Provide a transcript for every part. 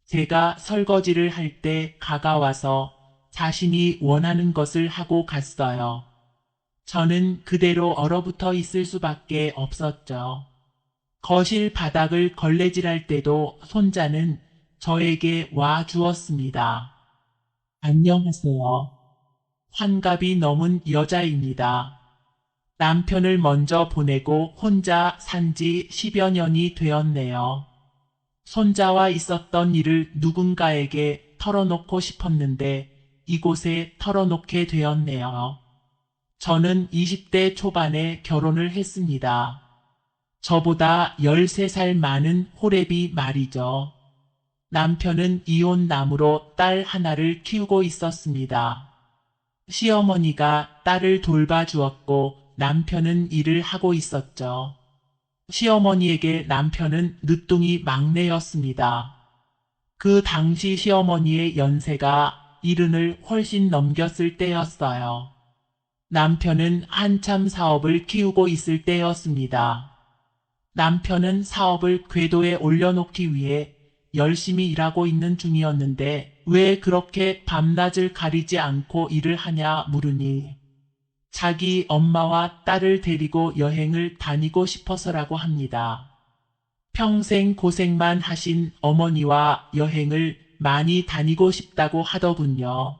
제가 설거지를 할 때 가까워서 자신이 원하는 것을 하고 갔어요. 저는 그대로 얼어붙어 있을 수밖에 없었죠. 거실 바닥을 걸레질할 때도 손자는 저에게 와 주었습니다. 안녕하세요. 환갑이 넘은 여자입니다. 남편을 먼저 보내고 혼자 산지 10여 년이 되었네요. 손자와 있었던 일을 누군가에게 털어놓고 싶었는데 이곳에 털어놓게 되었네요. 저는 20대 초반에 결혼을 했습니다. 저보다 13살 많은 호랩이 말이죠. 남편은 이혼남으로 딸 하나를 키우고 있었습니다. 시어머니가 딸을 돌봐주었고 남편은 일을 하고 있었죠. 시어머니에게 남편은 늦둥이 막내였습니다. 그 당시 시어머니의 연세가 70을 훨씬 넘겼을 때였어요. 남편은 한참 사업을 키우고 있을 때였습니다. 남편은 사업을 궤도에 올려놓기 위해 열심히 일하고 있는 중이었는데 왜 그렇게 밤낮을 가리지 않고 일을 하냐 물으니 자기 엄마와 딸을 데리고 여행을 다니고 싶어서라고 합니다. 평생 고생만 하신 어머니와 여행을 많이 다니고 싶다고 하더군요.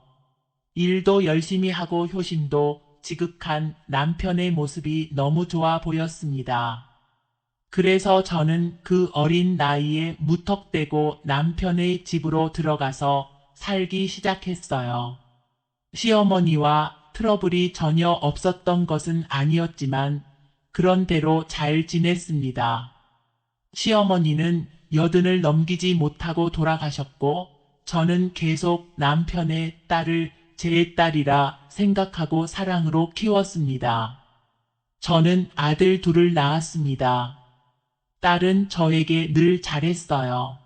일도 열심히 하고 효심도 지극한 남편의 모습이 너무 좋아 보였습니다. 그래서 저는 그 어린 나이에 무턱대고 남편의 집으로 들어가서 살기 시작했어요. 시어머니와 트러블이 전혀 없었던 것은 아니었지만 그런대로 잘 지냈습니다. 시어머니는 80을 넘기지 못하고 돌아가셨고 저는 계속 남편의 딸을 제 딸이라 생각하고 사랑으로 키웠습니다. 저는 아들 둘을 낳았습니다. 딸은 저에게 늘 잘했어요.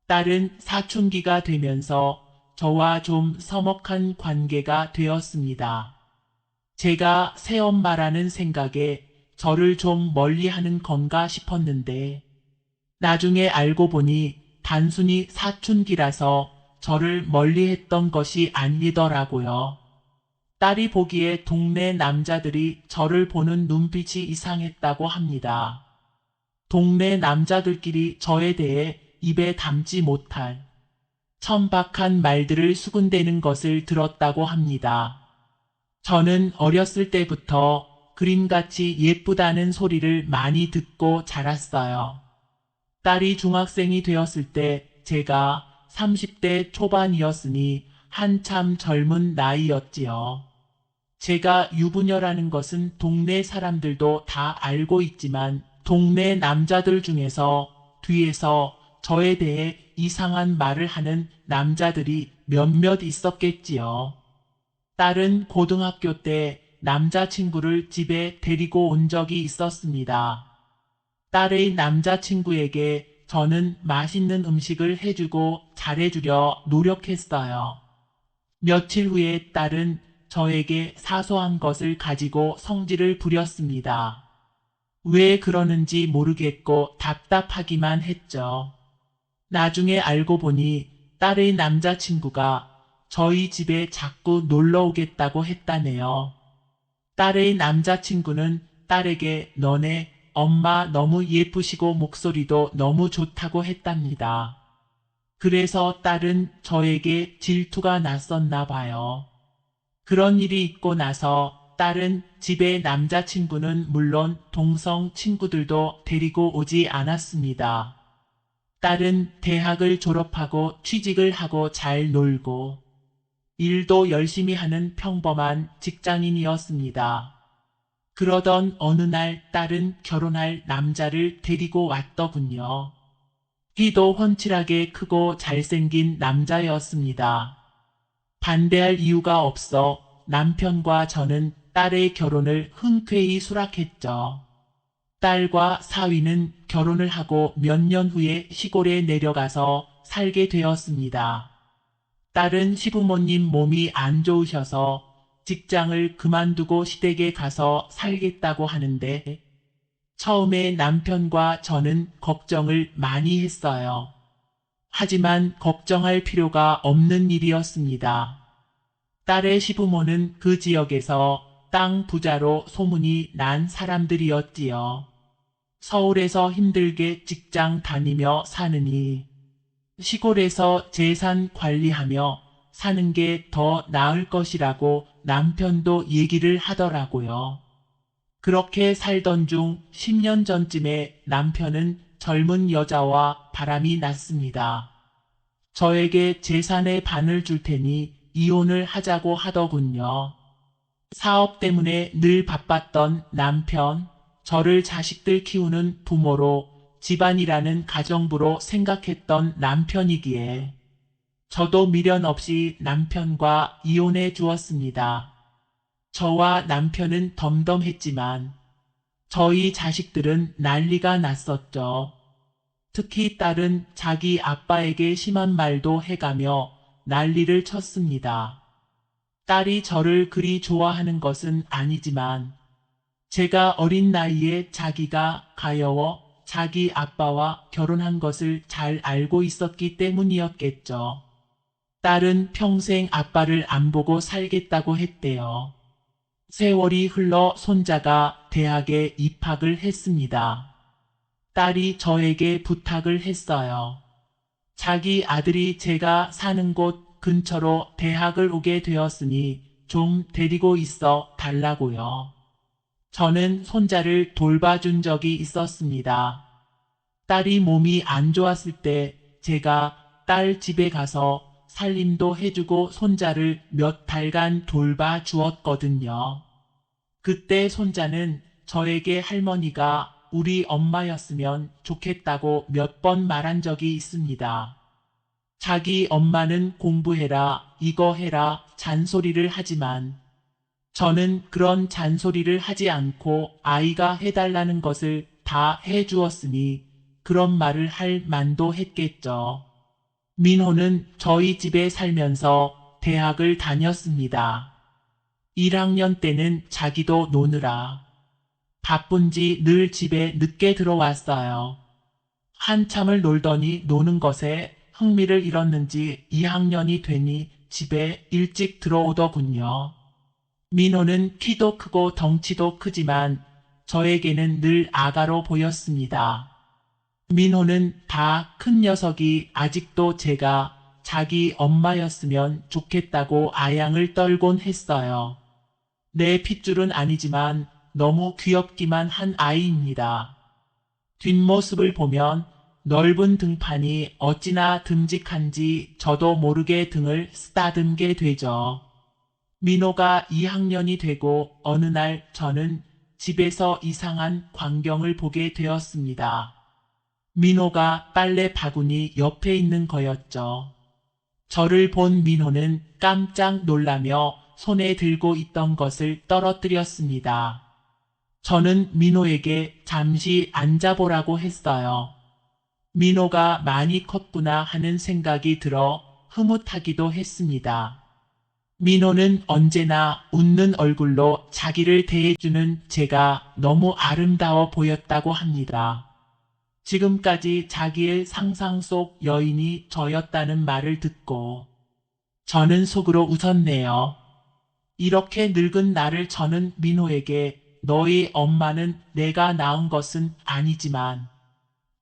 딸은 사춘기가 되면서 저와 좀 서먹한 관계가 되었습니다. 제가 새엄마라는 생각에 저를 좀 멀리하는 건가 싶었는데 나중에 알고 보니 단순히 사춘기라서 저를 멀리했던 것이 아니더라고요. 딸이 보기에 동네 남자들이 저를 보는 눈빛이 이상했다고 합니다. 동네 남자들끼리 저에 대해 입에 담지 못할 천박한 말들을 수군대는 것을 들었다고 합니다. 저는 어렸을 때부터 그림같이 예쁘다는 소리를 많이 듣고 자랐어요. 딸이 중학생이 되었을 때 제가 30대 초반이었으니 한참 젊은 나이였지요. 제가 유부녀라는 것은 동네 사람들도 다 알고 있지만 동네 남자들 중에서 뒤에서 저에 대해 이상한 말을 하는 남자들이 몇몇 있었겠지요. 딸은 고등학교 때 남자친구를 집에 데리고 온 적이 있었습니다. 딸의 남자친구에게 저는 맛있는 음식을 해주고 잘해주려 노력했어요. 며칠 후에 딸은 저에게 사소한 것을 가지고 성질을 부렸습니다. 왜 그러는지 모르겠고 답답하기만 했죠. 나중에 알고 보니 딸의 남자친구가 저희 집에 자꾸 놀러 오겠다고 했다네요. 딸의 남자친구는 딸에게 너네 엄마 너무 예쁘시고 목소리도 너무 좋다고 했답니다. 그래서 딸은 저에게 질투가 났었나 봐요. 그런 일이 있고 나서 딸은 집에 남자친구는 물론 동성 친구들도 데리고 오지 않았습니다. 딸은 대학을 졸업하고 취직을 하고 잘 놀고 일도 열심히 하는 평범한 직장인이었습니다. 그러던 어느 날 딸은 결혼할 남자를 데리고 왔더군요. 키도 훤칠하게 크고 잘생긴 남자였습니다. 반대할 이유가 없어 남편과 저는 딸의 결혼을 흔쾌히 수락했죠. 딸과 사위는 결혼을 하고 몇 년 후에 시골에 내려가서 살게 되었습니다. 딸은 시부모님 몸이 안 좋으셔서 직장을 그만두고 시댁에 가서 살겠다고 하는데 처음에 남편과 저는 걱정을 많이 했어요. 하지만 걱정할 필요가 없는 일이었습니다. 딸의 시부모는 그 지역에서 땅 부자로 소문이 난 사람들이었지요. 서울에서 힘들게 직장 다니며 사느니 시골에서 재산 관리하며 사는 게 더 나을 것이라고 남편도 얘기를 하더라고요. 그렇게 살던 중 10년 전쯤에 남편은 젊은 여자와 바람이 났습니다. 저에게 재산의 반을 줄 테니 이혼을 하자고 하더군요. 사업 때문에 늘 바빴던 남편, 저를 자식들 키우는 부모로 집안이라는 가정부로 생각했던 남편이기에 저도 미련 없이 남편과 이혼해 주었습니다. 저와 남편은 덤덤했지만 저희 자식들은 난리가 났었죠. 특히 딸은 자기 아빠에게 심한 말도 해가며 난리를 쳤습니다. 딸이 저를 그리 좋아하는 것은 아니지만 제가 어린 나이에 자기가 가여워 자기 아빠와 결혼한 것을 잘 알고 있었기 때문이었겠죠. 딸은 평생 아빠를 안 보고 살겠다고 했대요. 세월이 흘러 손자가 대학에 입학을 했습니다. 딸이 저에게 부탁을 했어요. 자기 아들이 제가 사는 곳 근처로 대학을 오게 되었으니 좀 데리고 있어 달라고요. 저는 손자를 돌봐준 적이 있었습니다. 딸이 몸이 안 좋았을 때 제가 딸 집에 가서 살림도 해주고 손자를 몇 달간 돌봐 주었거든요. 그때 손자는 저에게 할머니가 우리 엄마였으면 좋겠다고 몇 번 말한 적이 있습니다. 자기 엄마는 공부해라, 이거 해라 잔소리를 하지만 저는 그런 잔소리를 하지 않고 아이가 해달라는 것을 다 해주었으니 그런 말을 할 만도 했겠죠. 민호는 저희 집에 살면서 대학을 다녔습니다. 1학년 때는 자기도 노느라 바쁜지 늘 집에 늦게 들어왔어요. 한참을 놀더니 노는 것에 흥미를 잃었는지 2학년이 되니 집에 일찍 들어오더군요. 민호는 키도 크고 덩치도 크지만 저에게는 늘 아가로 보였습니다. 민호는 다 큰 녀석이 아직도 제가 자기 엄마였으면 좋겠다고 아양을 떨곤 했어요. 내 핏줄은 아니지만 너무 귀엽기만 한 아이입니다. 뒷모습을 보면 넓은 등판이 어찌나 듬직한지 저도 모르게 등을 쓰다듬게 되죠. 민호가 2학년이 되고 어느 날 저는 집에서 이상한 광경을 보게 되었습니다. 민호가 빨래 바구니 옆에 있는 거였죠. 저를 본 민호는 깜짝 놀라며 손에 들고 있던 것을 떨어뜨렸습니다. 저는 민호에게 잠시 앉아보라고 했어요. 민호가 많이 컸구나 하는 생각이 들어 흐뭇하기도 했습니다. 민호는 언제나 웃는 얼굴로 자기를 대해주는 제가 너무 아름다워 보였다고 합니다. 지금까지 자기의 상상 속 여인이 저였다는 말을 듣고 저는 속으로 웃었네요. 이렇게 늙은 나를 저는 민호에게 너희 엄마는 내가 낳은 것은 아니지만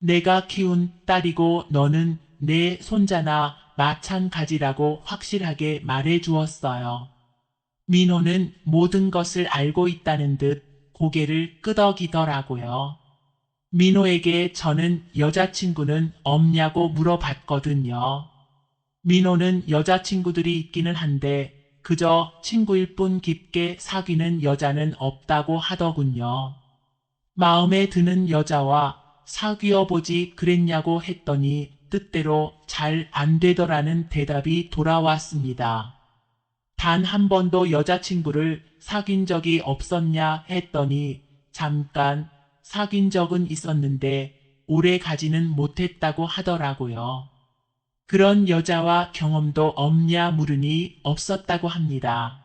내가 키운 딸이고 너는 내 손자나 마찬가지라고 확실하게 말해 주었어요. 민호는 모든 것을 알고 있다는 듯 고개를 끄덕이더라고요. 민호에게 저는 여자친구는 없냐고 물어봤거든요. 민호는 여자친구들이 있기는 한데 그저 친구일 뿐 깊게 사귀는 여자는 없다고 하더군요. 마음에 드는 여자와 사귀어 보지 그랬냐고 했더니 뜻대로 잘 안 되더라는 대답이 돌아왔습니다. 단 한 번도 여자친구를 사귄 적이 없었냐 했더니 잠깐 사귄 적은 있었는데 오래 가지는 못했다고 하더라고요. 그런 여자와 경험도 없냐 물으니 없었다고 합니다.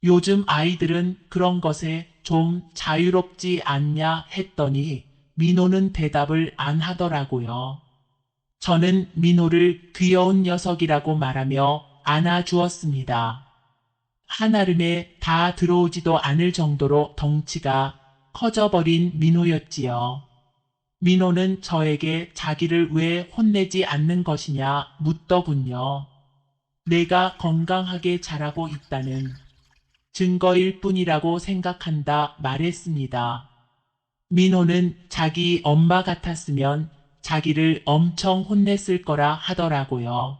요즘 아이들은 그런 것에 좀 자유롭지 않냐 했더니 민호는 대답을 안 하더라고요. 저는 민호를 귀여운 녀석이라고 말하며 안아주었습니다. 한아름에 다 들어오지도 않을 정도로 덩치가 커져버린 민호였지요. 민호는 저에게 자기를 왜 혼내지 않는 것이냐 묻더군요. 내가 건강하게 자라고 있다는 증거일 뿐이라고 생각한다 말했습니다. 민호는 자기 엄마 같았으면 자기를 엄청 혼냈을 거라 하더라고요.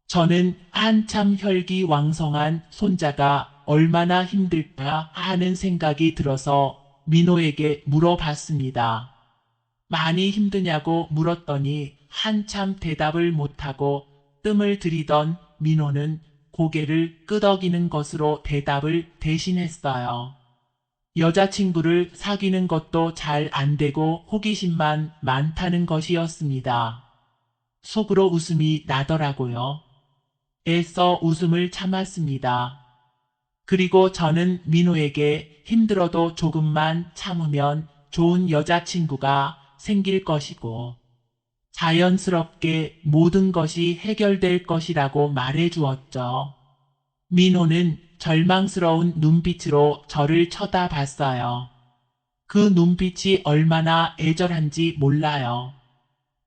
저는 한참 혈기왕성한 손자가 얼마나 힘들까 하는 생각이 들어서 민호에게 물어봤습니다. 많이 힘드냐고 물었더니 한참 대답을 못하고 뜸을 들이던 민호는 고개를 끄덕이는 것으로 대답을 대신했어요. 여자친구를 사귀는 것도 잘 안 되고 호기심만 많다는 것이었습니다. 속으로 웃음이 나더라고요. 애써 웃음을 참았습니다. 그리고 저는 민호에게 힘들어도 조금만 참으면 좋은 여자친구가 생길 것이고 자연스럽게 모든 것이 해결될 것이라고 말해주었죠. 민호는 절망스러운 눈빛으로 저를 쳐다봤어요. 그 눈빛이 얼마나 애절한지 몰라요.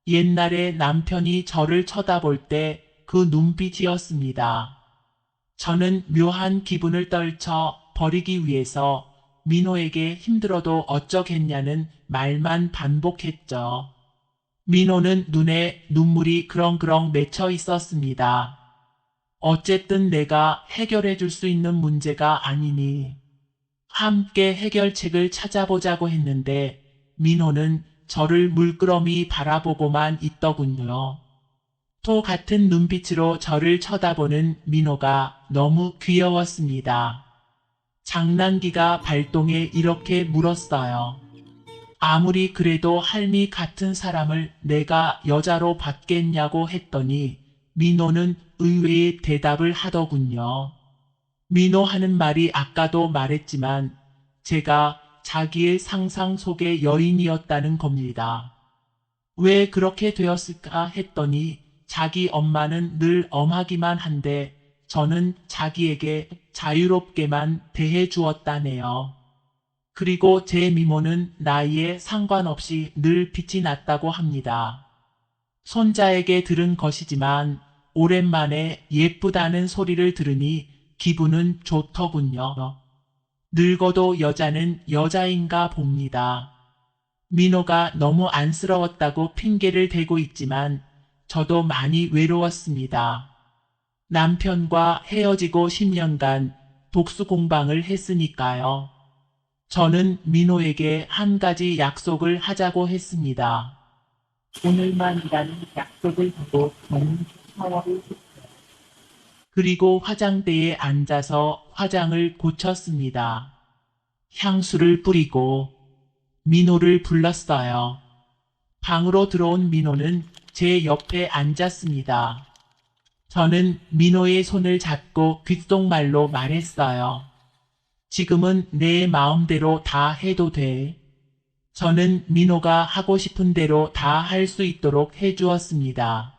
옛날에 남편이 저를 쳐다볼 때 그 눈빛이었습니다. 저는 묘한 기분을 떨쳐 버리기 위해서 민호에게 힘들어도 어쩌겠냐는 말만 반복했죠. 민호는 눈에 눈물이 그렁그렁 맺혀 있었습니다. 어쨌든 내가 해결해 줄 수 있는 문제가 아니니 함께 해결책을 찾아보자고 했는데 민호는 저를 물끄러미 바라보고만 있더군요. 또 같은 눈빛으로 저를 쳐다보는 민호가 너무 귀여웠습니다. 장난기가 발동해 이렇게 물었어요. 아무리 그래도 할미 같은 사람을 내가 여자로 받겠냐고 했더니 민호는 의외의 대답을 하더군요. 민호 하는 말이 아까도 말했지만 제가 자기의 상상 속의 여인이었다는 겁니다. 왜 그렇게 되었을까 했더니 자기 엄마는 늘 엄하기만 한데 저는 자기에게 자유롭게만 대해 주었다네요. 그리고 제 미모는 나이에 상관없이 늘 빛이 났다고 합니다. 손자에게 들은 것이지만 오랜만에 예쁘다는 소리를 들으니 기분은 좋더군요. 늙어도 여자는 여자인가 봅니다. 민호가 너무 안쓰러웠다고 핑계를 대고 있지만 저도 많이 외로웠습니다. 남편과 헤어지고 10년간 독수 공방을 했으니까요. 저는 민호에게 한 가지 약속을 하자고 했습니다. 오늘만이라는 약속을 하고 저는 샤워를 했어요. 그리고 화장대에 앉아서 화장을 고쳤습니다. 향수를 뿌리고 민호를 불렀어요. 방으로 들어온 민호는 제 옆에 앉았습니다. 저는 민호의 손을 잡고 귓속말로 말했어요. 지금은 내 마음대로 다 해도 돼. 저는 민호가 하고 싶은 대로 다 할 수 있도록 해주었습니다.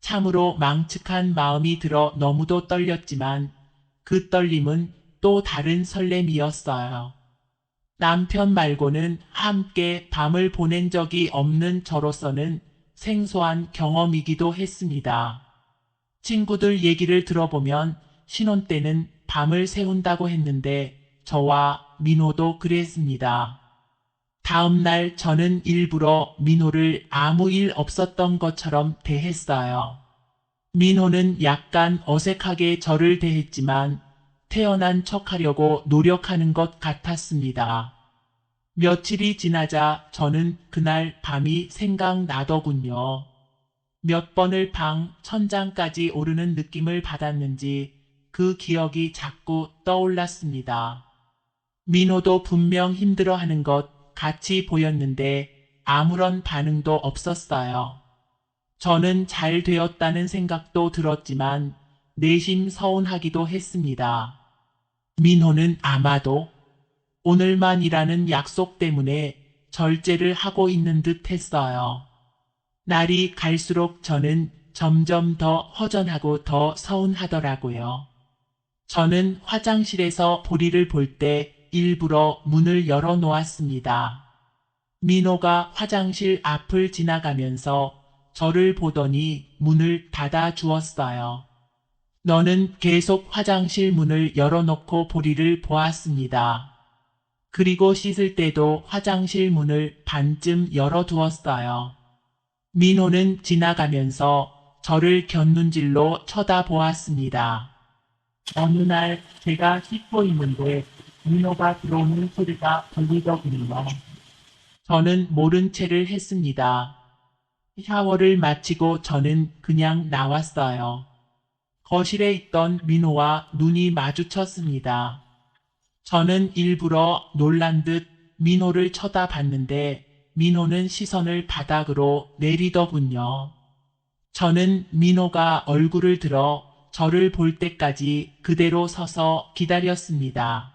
참으로 망측한 마음이 들어 너무도 떨렸지만 그 떨림은 또 다른 설렘이었어요. 남편 말고는 함께 밤을 보낸 적이 없는 저로서는 생소한 경험이기도 했습니다. 친구들 얘기를 들어보면 신혼 때는 밤을 새운다고 했는데 저와 민호도 그랬습니다. 다음 날 저는 일부러 민호를 아무 일 없었던 것처럼 대했어요. 민호는 약간 어색하게 저를 대했지만 태어난 척하려고 노력하는 것 같았습니다. 며칠이 지나자 저는 그날 밤이 생각나더군요. 몇 번을 방 천장까지 오르는 느낌을 받았는지 그 기억이 자꾸 떠올랐습니다. 민호도 분명 힘들어하는 것 같이 보였는데 아무런 반응도 없었어요. 저는 잘 되었다는 생각도 들었지만 내심 서운하기도 했습니다. 민호는 아마도 오늘만이라는 약속 때문에 절제를 하고 있는 듯 했어요. 날이 갈수록 저는 점점 더 허전하고 더 서운하더라고요. 저는 화장실에서 보리를 볼 때 일부러 문을 열어 놓았습니다. 민호가 화장실 앞을 지나가면서 저를 보더니 문을 닫아 주었어요. 너는 계속 화장실 문을 열어놓고 보리를 보았습니다. 그리고 씻을 때도 화장실 문을 반쯤 열어두었어요. 민호는 지나가면서 저를 곁눈질로 쳐다보았습니다. 어느 날 제가 씻고 있는데 민호가 들어오는 소리가 들리더군요. 저는 모른 채를 했습니다. 샤워를 마치고 저는 그냥 나왔어요. 거실에 있던 민호와 눈이 마주쳤습니다. 저는 일부러 놀란 듯 민호를 쳐다봤는데 민호는 시선을 바닥으로 내리더군요. 저는 민호가 얼굴을 들어 저를 볼 때까지 그대로 서서 기다렸습니다.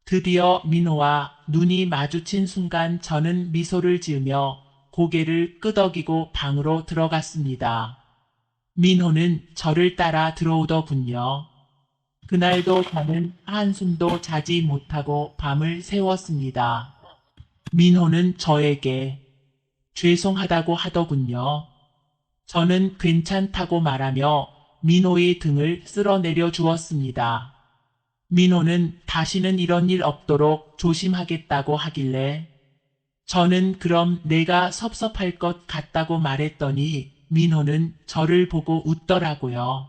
드디어 민호와 눈이 마주친 순간 저는 미소를 지으며 고개를 끄덕이고 방으로 들어갔습니다. 민호는 저를 따라 들어오더군요. 그날도 저는 한숨도 자지 못하고 밤을 새웠습니다. 민호는 저에게 죄송하다고 하더군요. 저는 괜찮다고 말하며 민호의 등을 쓸어내려 주었습니다. 민호는 다시는 이런 일 없도록 조심하겠다고 하길래 저는 그럼 내가 섭섭할 것 같다고 말했더니 민호는 저를 보고 웃더라고요.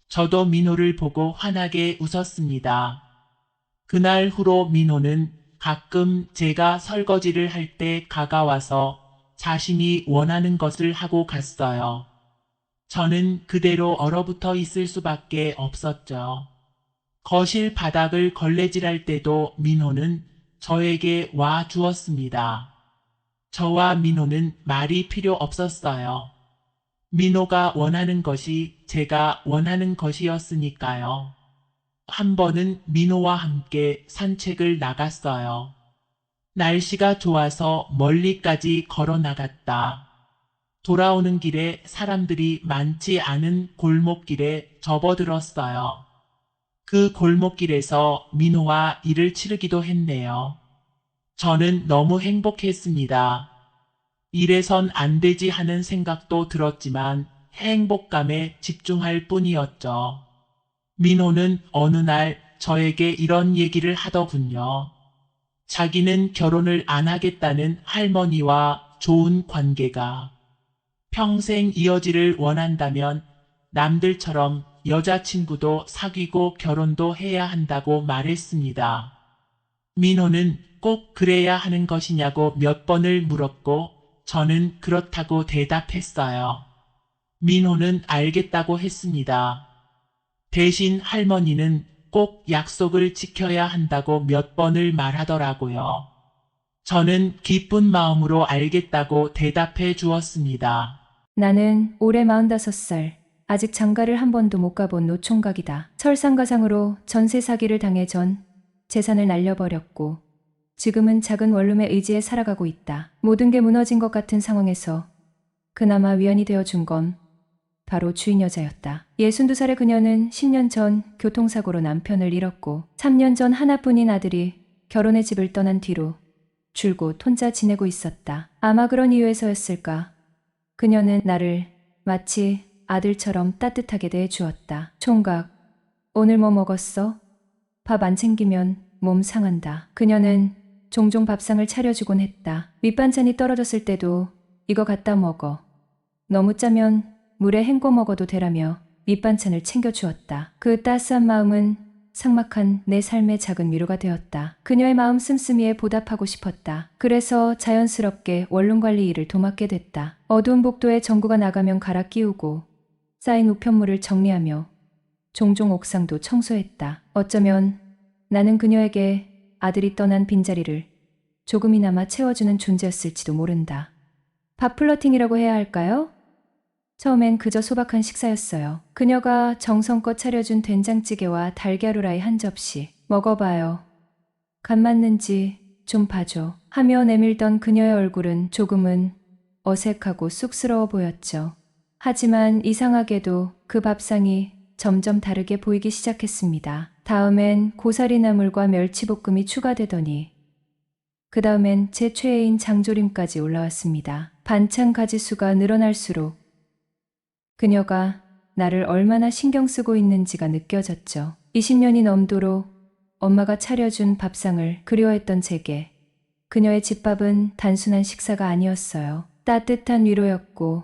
저도 민호를 보고 환하게 웃었습니다. 그날 후로 민호는 가끔 제가 설거지를 할 때 가까와서 자신이 원하는 것을 하고 갔어요. 저는 그대로 얼어붙어 있을 수밖에 없었죠. 거실 바닥을 걸레질할 때도 민호는 저에게 와 주었습니다. 저와 민호는 말이 필요 없었어요. 민호가 원하는 것이 제가 원하는 것이었으니까요. 한 번은 민호와 함께 산책을 나갔어요. 날씨가 좋아서 멀리까지 걸어 나갔다. 돌아오는 길에 사람들이 많지 않은 골목길에 접어들었어요. 그 골목길에서 민호와 일을 치르기도 했네요. 저는 너무 행복했습니다. 이래선 안 되지 하는 생각도 들었지만 행복감에 집중할 뿐이었죠. 민호는 어느 날 저에게 이런 얘기를 하더군요. 자기는 결혼을 안 하겠다는 할머니와 좋은 관계가 평생 이어지를 원한다면 남들처럼 여자친구도 사귀고 결혼도 해야 한다고 말했습니다. 민호는 꼭 그래야 하는 것이냐고 몇 번을 물었고 저는 그렇다고 대답했어요. 민호는 알겠다고 했습니다. 대신 할머니는 꼭 약속을 지켜야 한다고 몇 번을 말하더라고요. 저는 기쁜 마음으로 알겠다고 대답해 주었습니다. 나는 올해 45살. 아직 장가를 한 번도 못 가본 노총각이다. 설상가상으로 전세 사기를 당해 전 재산을 날려버렸고 지금은 작은 원룸에 의지해 살아가고 있다. 모든 게 무너진 것 같은 상황에서 그나마 위안이 되어준 건 바로 주인 여자였다. 62살의 그녀는 10년 전 교통사고로 남편을 잃었고 3년 전 하나뿐인 아들이 결혼의 집을 떠난 뒤로 줄곧 혼자 지내고 있었다. 아마 그런 이유에서였을까. 그녀는 나를 마치 아들처럼 따뜻하게 대해주었다. 총각, 오늘 뭐 먹었어? 밥 안 챙기면 몸 상한다. 그녀는 종종 밥상을 차려주곤 했다. 밑반찬이 떨어졌을 때도 이거 갖다 먹어. 너무 짜면 물에 헹궈 먹어도 되라며 밑반찬을 챙겨주었다. 그 따스한 마음은 삭막한 내 삶의 작은 위로가 되었다. 그녀의 마음 씀씀이에 보답하고 싶었다. 그래서 자연스럽게 원룸 관리 일을 도맡게 됐다. 어두운 복도에 전구가 나가면 갈아 끼우고 쌓인 우편물을 정리하며 종종 옥상도 청소했다. 어쩌면 나는 그녀에게 아들이 떠난 빈자리를 조금이나마 채워주는 존재였을지도 모른다. 밥 플러팅이라고 해야 할까요? 처음엔 그저 소박한 식사였어요. 그녀가 정성껏 차려준 된장찌개와 달걀 후라이 한 접시. 먹어봐요. 간 맞는지 좀 봐줘. 하며 내밀던 그녀의 얼굴은 조금은 어색하고 쑥스러워 보였죠. 하지만 이상하게도 그 밥상이 점점 다르게 보이기 시작했습니다. 다음엔 고사리 나물과 멸치볶음이 추가되더니 그 다음엔 제 최애인 장조림까지 올라왔습니다. 반찬 가지수가 늘어날수록 그녀가 나를 얼마나 신경 쓰고 있는지가 느껴졌죠. 20년이 넘도록 엄마가 차려준 밥상을 그리워했던 제게 그녀의 집밥은 단순한 식사가 아니었어요. 따뜻한 위로였고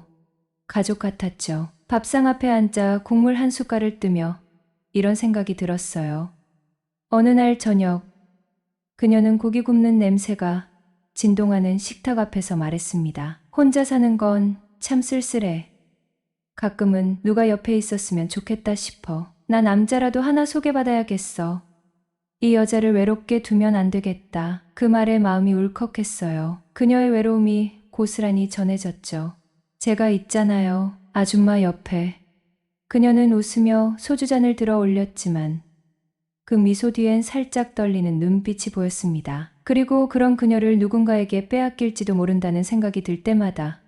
가족 같았죠. 밥상 앞에 앉아 국물 한 숟갈을 뜨며 이런 생각이 들었어요. 어느 날 저녁 그녀는 고기 굽는 냄새가 진동하는 식탁 앞에서 말했습니다. 혼자 사는 건 참 쓸쓸해. 가끔은 누가 옆에 있었으면 좋겠다 싶어. 나 남자라도 하나 소개받아야겠어. 이 여자를 외롭게 두면 안 되겠다. 그 말에 마음이 울컥했어요. 그녀의 외로움이 고스란히 전해졌죠. 제가 있잖아요. 아줌마 옆에. 그녀는 웃으며 소주잔을 들어 올렸지만 그 미소 뒤엔 살짝 떨리는 눈빛이 보였습니다. 그리고 그런 그녀를 누군가에게 빼앗길지도 모른다는 생각이 들 때마다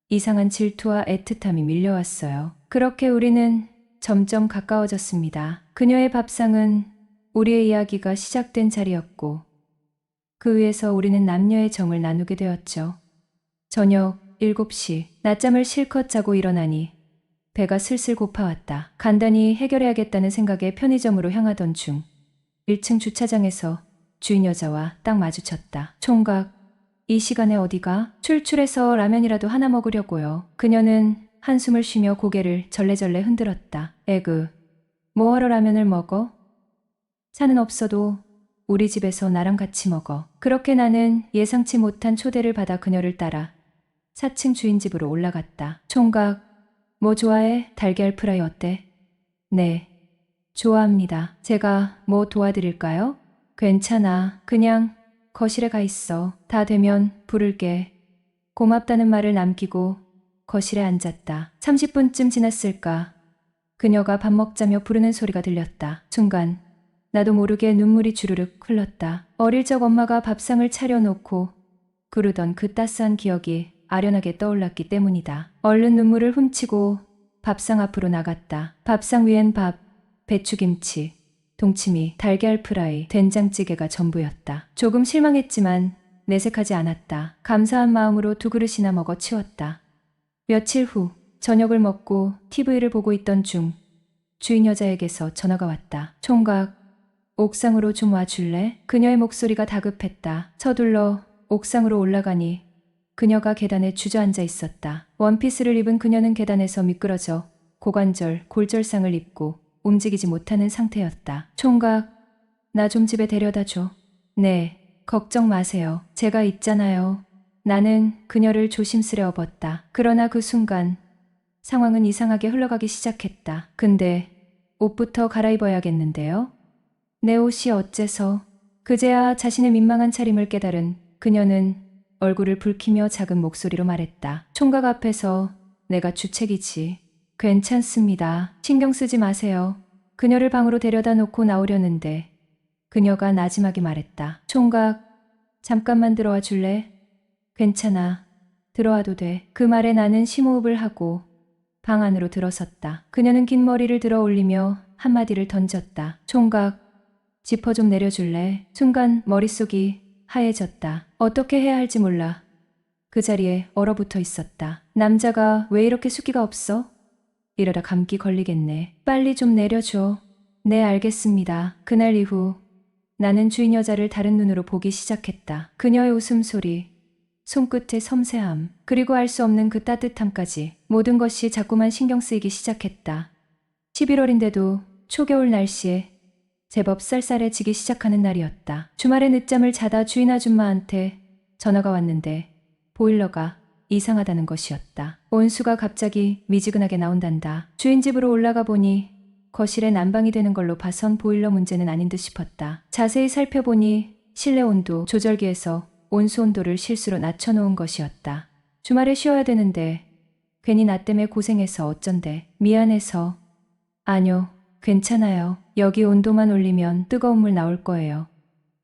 이상한 질투와 애틋함이 밀려왔어요. 그렇게 우리는 점점 가까워졌습니다. 그녀의 밥상은 우리의 이야기가 시작된 자리였고 그 위에서 우리는 남녀의 정을 나누게 되었죠. 저녁 7시 낮잠을 실컷 자고 일어나니 배가 슬슬 고파왔다. 간단히 해결해야겠다는 생각에 편의점으로 향하던 중 1층 주차장에서 주인 여자와 딱 마주쳤다. 총각, 이 시간에 어디가? 출출해서 라면이라도 하나 먹으려고요. 그녀는 한숨을 쉬며 고개를 절레절레 흔들었다. 에그, 뭐하러 라면을 먹어? 차는 없어도 우리 집에서 나랑 같이 먹어. 그렇게 나는 예상치 못한 초대를 받아 그녀를 따라 4층 주인 집으로 올라갔다. 총각, 뭐 좋아해? 달걀 프라이 어때? 네, 좋아합니다. 제가 뭐 도와드릴까요? 괜찮아. 그냥 거실에 가 있어. 다 되면 부를게. 고맙다는 말을 남기고 거실에 앉았다. 30분쯤 지났을까? 그녀가 밥 먹자며 부르는 소리가 들렸다. 순간 나도 모르게 눈물이 주르륵 흘렀다. 어릴 적 엄마가 밥상을 차려놓고 그러던 그 따스한 기억이 아련하게 떠올랐기 때문이다. 얼른 눈물을 훔치고 밥상 앞으로 나갔다. 밥상 위엔 밥, 배추김치, 동치미, 달걀 프라이, 된장찌개가 전부였다. 조금 실망했지만 내색하지 않았다. 감사한 마음으로 2그릇이나 먹어 치웠다. 며칠 후 저녁을 먹고 TV를 보고 있던 중 주인 여자에게서 전화가 왔다. 총각, 옥상으로 좀 와줄래? 그녀의 목소리가 다급했다. 서둘러 옥상으로 올라가니 그녀가 계단에 주저앉아 있었다. 원피스를 입은 그녀는 계단에서 미끄러져 고관절, 골절상을 입고 움직이지 못하는 상태였다. 총각, 나 좀 집에 데려다줘. 네, 걱정 마세요. 제가 있잖아요. 나는 그녀를 조심스레 업었다. 그러나 그 순간 상황은 이상하게 흘러가기 시작했다. 근데 옷부터 갈아입어야겠는데요? 내 옷이 어째서? 그제야 자신의 민망한 차림을 깨달은 그녀는 얼굴을 붉히며 작은 목소리로 말했다. 총각 앞에서 내가 주책이지. 괜찮습니다. 신경 쓰지 마세요. 그녀를 방으로 데려다 놓고 나오려는데 그녀가 나지막이 말했다. 총각, 잠깐만 들어와 줄래? 괜찮아. 들어와도 돼. 그 말에 나는 심호흡을 하고 방 안으로 들어섰다. 그녀는 긴 머리를 들어 올리며 한마디를 던졌다. 총각, 지퍼 좀 내려줄래? 순간 머릿속이 하얘졌다. 어떻게 해야 할지 몰라. 그 자리에 얼어붙어 있었다. 남자가 왜 이렇게 숫기가 없어? 이러다 감기 걸리겠네. 빨리 좀 내려줘. 네, 알겠습니다. 그날 이후 나는 주인 여자를 다른 눈으로 보기 시작했다. 그녀의 웃음소리, 손끝의 섬세함, 그리고 알 수 없는 그 따뜻함까지 모든 것이 자꾸만 신경 쓰이기 시작했다. 11월인데도 초겨울 날씨에 제법 쌀쌀해지기 시작하는 날이었다. 주말에 늦잠을 자다 주인 아줌마한테 전화가 왔는데 보일러가 이상하다는 것이었다. 온수가 갑자기 미지근하게 나온단다. 주인 집으로 올라가 보니 거실에 난방이 되는 걸로 봐선 보일러 문제는 아닌 듯 싶었다. 자세히 살펴보니 실내 온도 조절기에서 온수 온도를 실수로 낮춰놓은 것이었다. 주말에 쉬어야 되는데 괜히 나 때문에 고생해서 어쩐데. 미안해서. 아뇨, 괜찮아요. 여기 온도만 올리면 뜨거운 물 나올 거예요.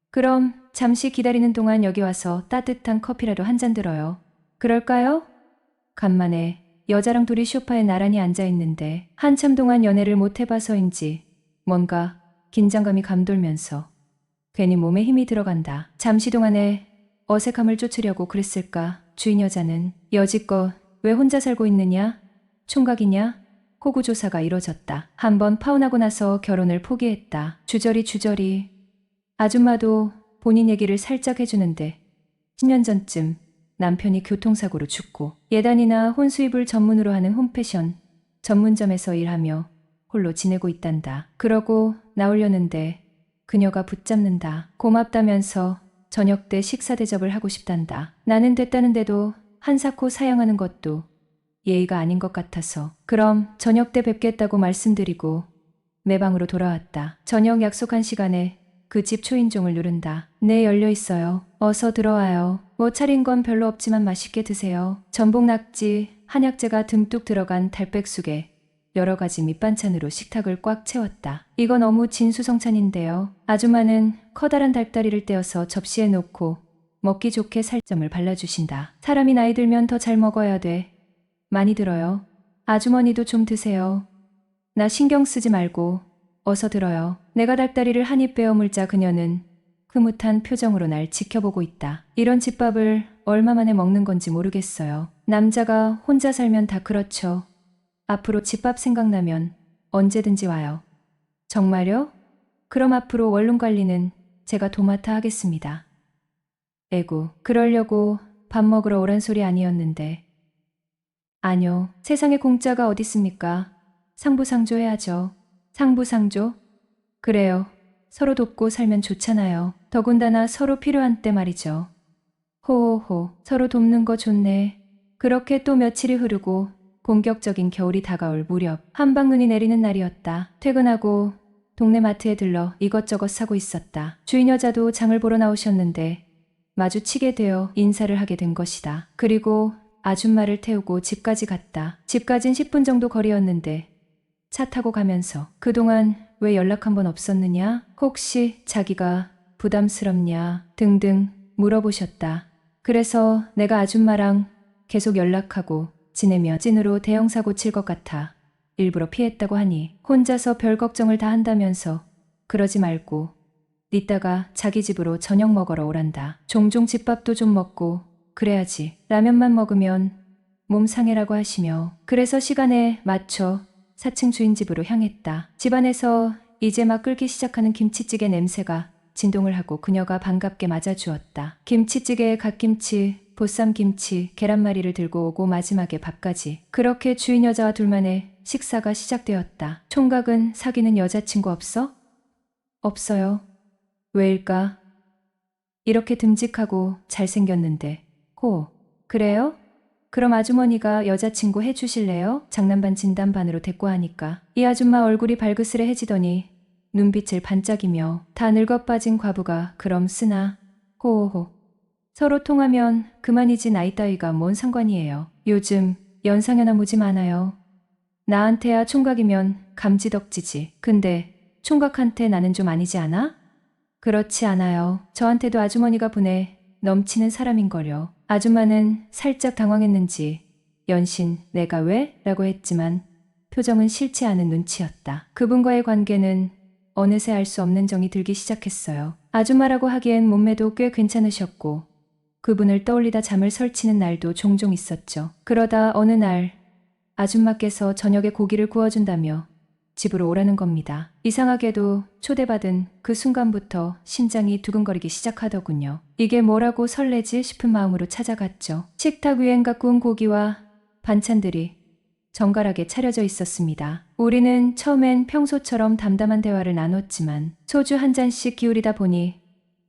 그럼 잠시 기다리는 동안 여기 와서 따뜻한 커피라도 한 잔 들어요. 그럴까요? 간만에 여자랑 둘이 소파에 나란히 앉아 있는데 한참 동안 연애를 못 해봐서인지 뭔가 긴장감이 감돌면서 괜히 몸에 힘이 들어간다. 잠시 동안에 어색함을 쫓으려고 그랬을까? 주인 여자는 여지껏 왜 혼자 살고 있느냐? 총각이냐? 호구 조사가 이뤄졌다. 한번 파혼하고 나서 결혼을 포기했다. 주저리. 아줌마도 본인 얘기를 살짝 해주는데 10년 전쯤 남편이 교통사고로 죽고 예단이나 혼수입을 전문으로 하는 홈패션 전문점에서 일하며 홀로 지내고 있단다. 그러고 나오려는데 그녀가 붙잡는다. 고맙다면서 저녁 때 식사 대접을 하고 싶단다. 나는 됐다는데도 한사코 사양하는 것도 예의가 아닌 것 같아서 그럼 저녁 때 뵙겠다고 말씀드리고 내 방으로 돌아왔다. 저녁 약속한 시간에 그 집 초인종을 누른다. 네, 열려 있어요. 어서 들어와요. 뭐 차린 건 별로 없지만 맛있게 드세요. 전복 낙지, 한약재가 듬뿍 들어간 달백숙에 여러 가지 밑반찬으로 식탁을 꽉 채웠다. 이거 너무 진수성찬인데요. 아줌마는 커다란 닭다리를 떼어서 접시에 놓고 먹기 좋게 살점을 발라주신다. 사람이 나이 들면 더 잘 먹어야 돼. 많이 들어요. 아주머니도 좀 드세요. 나 신경 쓰지 말고 어서 들어요. 내가 닭다리를 한 입 베어 물자 그녀는 흐뭇한 표정으로 날 지켜보고 있다. 이런 집밥을 얼마 만에 먹는 건지 모르겠어요. 남자가 혼자 살면 다 그렇죠. 앞으로 집밥 생각나면 언제든지 와요. 정말요? 그럼 앞으로 원룸 관리는 제가 도맡아 하겠습니다. 에구, 그러려고 밥 먹으러 오란 소리 아니었는데. 아뇨, 세상에 공짜가 어딨습니까? 상부상조 해야죠. 상부상조? 그래요. 서로 돕고 살면 좋잖아요. 더군다나 서로 필요한 때 말이죠. 호호호, 서로 돕는 거 좋네. 그렇게 또 며칠이 흐르고 본격적인 겨울이 다가올 무렵 한방눈이 내리는 날이었다. 퇴근하고 동네 마트에 들러 이것저것 사고 있었다. 주인 여자도 장을 보러 나오셨는데 마주치게 되어 인사를 하게 된 것이다. 그리고 아줌마를 태우고 집까지 갔다. 집까진 10분 정도 거리였는데 차 타고 가면서 그동안 왜 연락 한 번 없었느냐? 혹시 자기가 부담스럽냐? 등등 물어보셨다. 그래서 내가 아줌마랑 계속 연락하고 지내며 찐으로 대형사고 칠 것 같아 일부러 피했다고 하니 혼자서 별 걱정을 다 한다면서 그러지 말고 이따가 자기 집으로 저녁 먹으러 오란다. 종종 집밥도 좀 먹고 그래야지. 라면만 먹으면 몸 상해라고 하시며 그래서 시간에 맞춰 4층 주인 집으로 향했다. 집안에서 이제 막 끓기 시작하는 김치찌개 냄새가 진동을 하고 그녀가 반갑게 맞아주었다. 김치찌개에 갓김치, 보쌈김치, 계란말이를 들고 오고 마지막에 밥까지. 그렇게 주인 여자와 둘만의 식사가 시작되었다. 총각은 사귀는 여자친구 없어? 없어요. 왜일까? 이렇게 듬직하고 잘생겼는데. 그래요? 그럼 아주머니가 여자친구 해주실래요? 장난반 진담반으로 대꾸하니까 이 아줌마 얼굴이 발그스레해지더니 눈빛을 반짝이며 다 늙어빠진 과부가 그럼 쓰나? 호호호. 서로 통하면 그만이지 나이 따위가 뭔 상관이에요. 요즘 연상연하 무지 많아요. 나한테야 총각이면 감지덕지지. 근데 총각한테 나는 좀 아니지 않아? 그렇지 않아요. 저한테도 아주머니가 분에 넘치는 사람인걸요. 아줌마는 살짝 당황했는지 연신 내가 왜? 라고 했지만 표정은 싫지 않은 눈치였다. 그분과의 관계는 어느새 알 수 없는 정이 들기 시작했어요. 아줌마라고 하기엔 몸매도 꽤 괜찮으셨고 그분을 떠올리다 잠을 설치는 날도 종종 있었죠. 그러다 어느 날 아줌마께서 저녁에 고기를 구워준다며 집으로 오라는 겁니다. 이상하게도 초대받은 그 순간부터 심장이 두근거리기 시작하더군요. 이게 뭐라고 설레지 싶은 마음으로 찾아갔죠. 식탁 위엔 갖고 온 고기와 반찬들이 정갈하게 차려져 있었습니다. 우리는 처음엔 평소처럼 담담한 대화를 나눴지만 소주 한 잔씩 기울이다 보니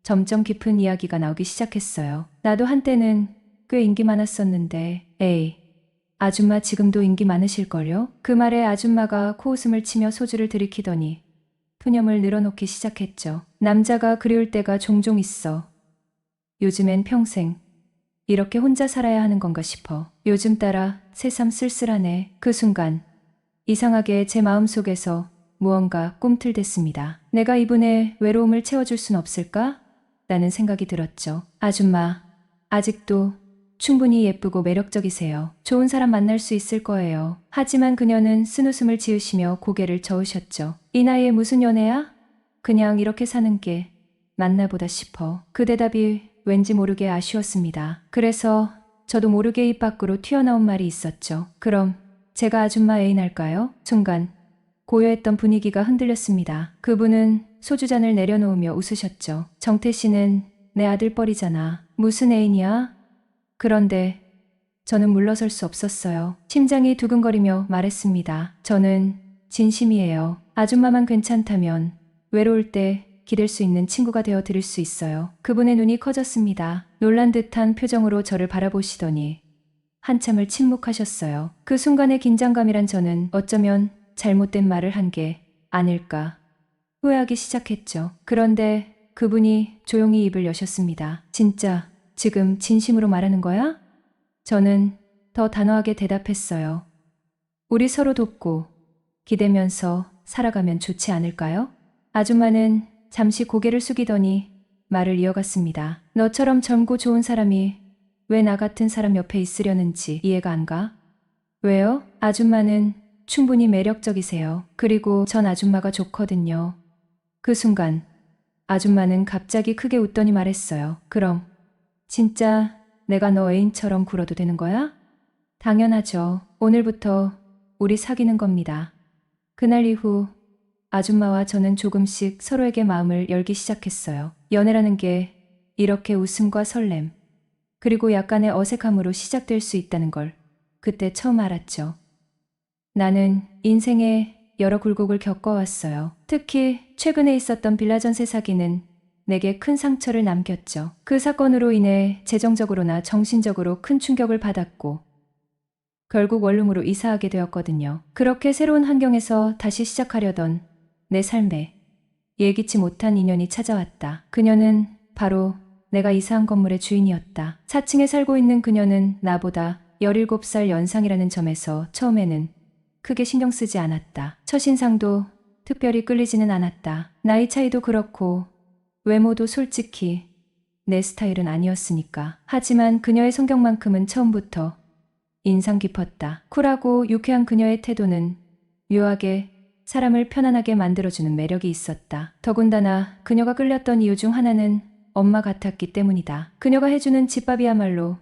점점 깊은 이야기가 나오기 시작했어요. 나도 한때는 꽤 인기 많았었는데 에이, 아줌마 지금도 인기 많으실걸요? 그 말에 아줌마가 코웃음을 치며 소주를 들이키더니 푸념을 늘어놓기 시작했죠. 남자가 그리울 때가 종종 있어. 요즘엔 평생 이렇게 혼자 살아야 하는 건가 싶어. 요즘 따라 새삼 쓸쓸하네. 그 순간 이상하게 제 마음속에서 무언가 꿈틀댔습니다. 내가 이분의 외로움을 채워줄 순 없을까? 라는 생각이 들었죠. 아줌마, 아직도 충분히 예쁘고 매력적이세요. 좋은 사람 만날 수 있을 거예요. 하지만 그녀는 쓴웃음을 지으시며 고개를 저으셨죠. 이 나이에 무슨 연애야? 그냥 이렇게 사는 게 맞나 보다 싶어. 그 대답이 왠지 모르게 아쉬웠습니다. 그래서 저도 모르게 입 밖으로 튀어나온 말이 있었죠. 그럼 제가 아줌마 애인할까요? 순간 고요했던 분위기가 흔들렸습니다. 그분은 소주잔을 내려놓으며 웃으셨죠. 정태 씨는 내 아들뻘이잖아. 무슨 애인이야? 그런데 저는 물러설 수 없었어요. 심장이 두근거리며 말했습니다. 저는 진심이에요. 아줌마만 괜찮다면 외로울 때 기댈 수 있는 친구가 되어 드릴 수 있어요. 그분의 눈이 커졌습니다. 놀란 듯한 표정으로 저를 바라보시더니 한참을 침묵하셨어요. 그 순간의 긴장감이란 저는 어쩌면 잘못된 말을 한 게 아닐까 후회하기 시작했죠. 그런데 그분이 조용히 입을 여셨습니다. 진짜 지금 진심으로 말하는 거야? 저는 더 단호하게 대답했어요. 우리 서로 돕고 기대면서 살아가면 좋지 않을까요? 아줌마는 잠시 고개를 숙이더니 말을 이어갔습니다. 너처럼 젊고 좋은 사람이 왜 나 같은 사람 옆에 있으려는지 이해가 안 가? 왜요? 아줌마는 충분히 매력적이세요. 그리고 전 아줌마가 좋거든요. 그 순간 아줌마는 갑자기 크게 웃더니 말했어요. 그럼 진짜 내가 너 애인처럼 굴어도 되는 거야? 당연하죠. 오늘부터 우리 사귀는 겁니다. 그날 이후 아줌마와 저는 조금씩 서로에게 마음을 열기 시작했어요. 연애라는 게 이렇게 웃음과 설렘, 그리고 약간의 어색함으로 시작될 수 있다는 걸 그때 처음 알았죠. 나는 인생에 여러 굴곡을 겪어왔어요. 특히 최근에 있었던 빌라 전세 사기는 내게 큰 상처를 남겼죠. 그 사건으로 인해 재정적으로나 정신적으로 큰 충격을 받았고 결국 원룸으로 이사하게 되었거든요. 그렇게 새로운 환경에서 다시 시작하려던 내 삶에 예기치 못한 인연이 찾아왔다. 그녀는 바로 내가 이사한 건물의 주인이었다. 4층에 살고 있는 그녀는 나보다 17살 연상이라는 점에서 처음에는 크게 신경 쓰지 않았다. 첫인상도 특별히 끌리지는 않았다. 나이 차이도 그렇고 외모도 솔직히 내 스타일은 아니었으니까. 하지만 그녀의 성격만큼은 처음부터 인상 깊었다. 쿨하고 유쾌한 그녀의 태도는 묘하게 사람을 편안하게 만들어주는 매력이 있었다. 더군다나 그녀가 끌렸던 이유 중 하나는 엄마 같았기 때문이다. 그녀가 해주는 집밥이야말로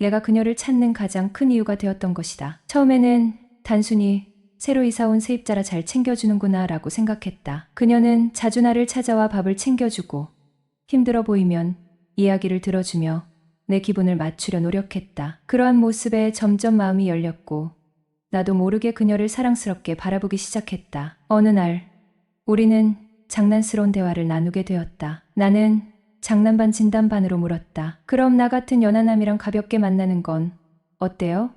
내가 그녀를 찾는 가장 큰 이유가 되었던 것이다. 처음에는 단순히 새로 이사온 세입자라 잘 챙겨주는구나 라고 생각했다. 그녀는 자주 나를 찾아와 밥을 챙겨주고 힘들어 보이면 이야기를 들어주며 내 기분을 맞추려 노력했다. 그러한 모습에 점점 마음이 열렸고 나도 모르게 그녀를 사랑스럽게 바라보기 시작했다. 어느 날 우리는 장난스러운 대화를 나누게 되었다. 나는 장난 반 진담 반으로 물었다. 그럼 나 같은 연하남이랑 가볍게 만나는 건 어때요?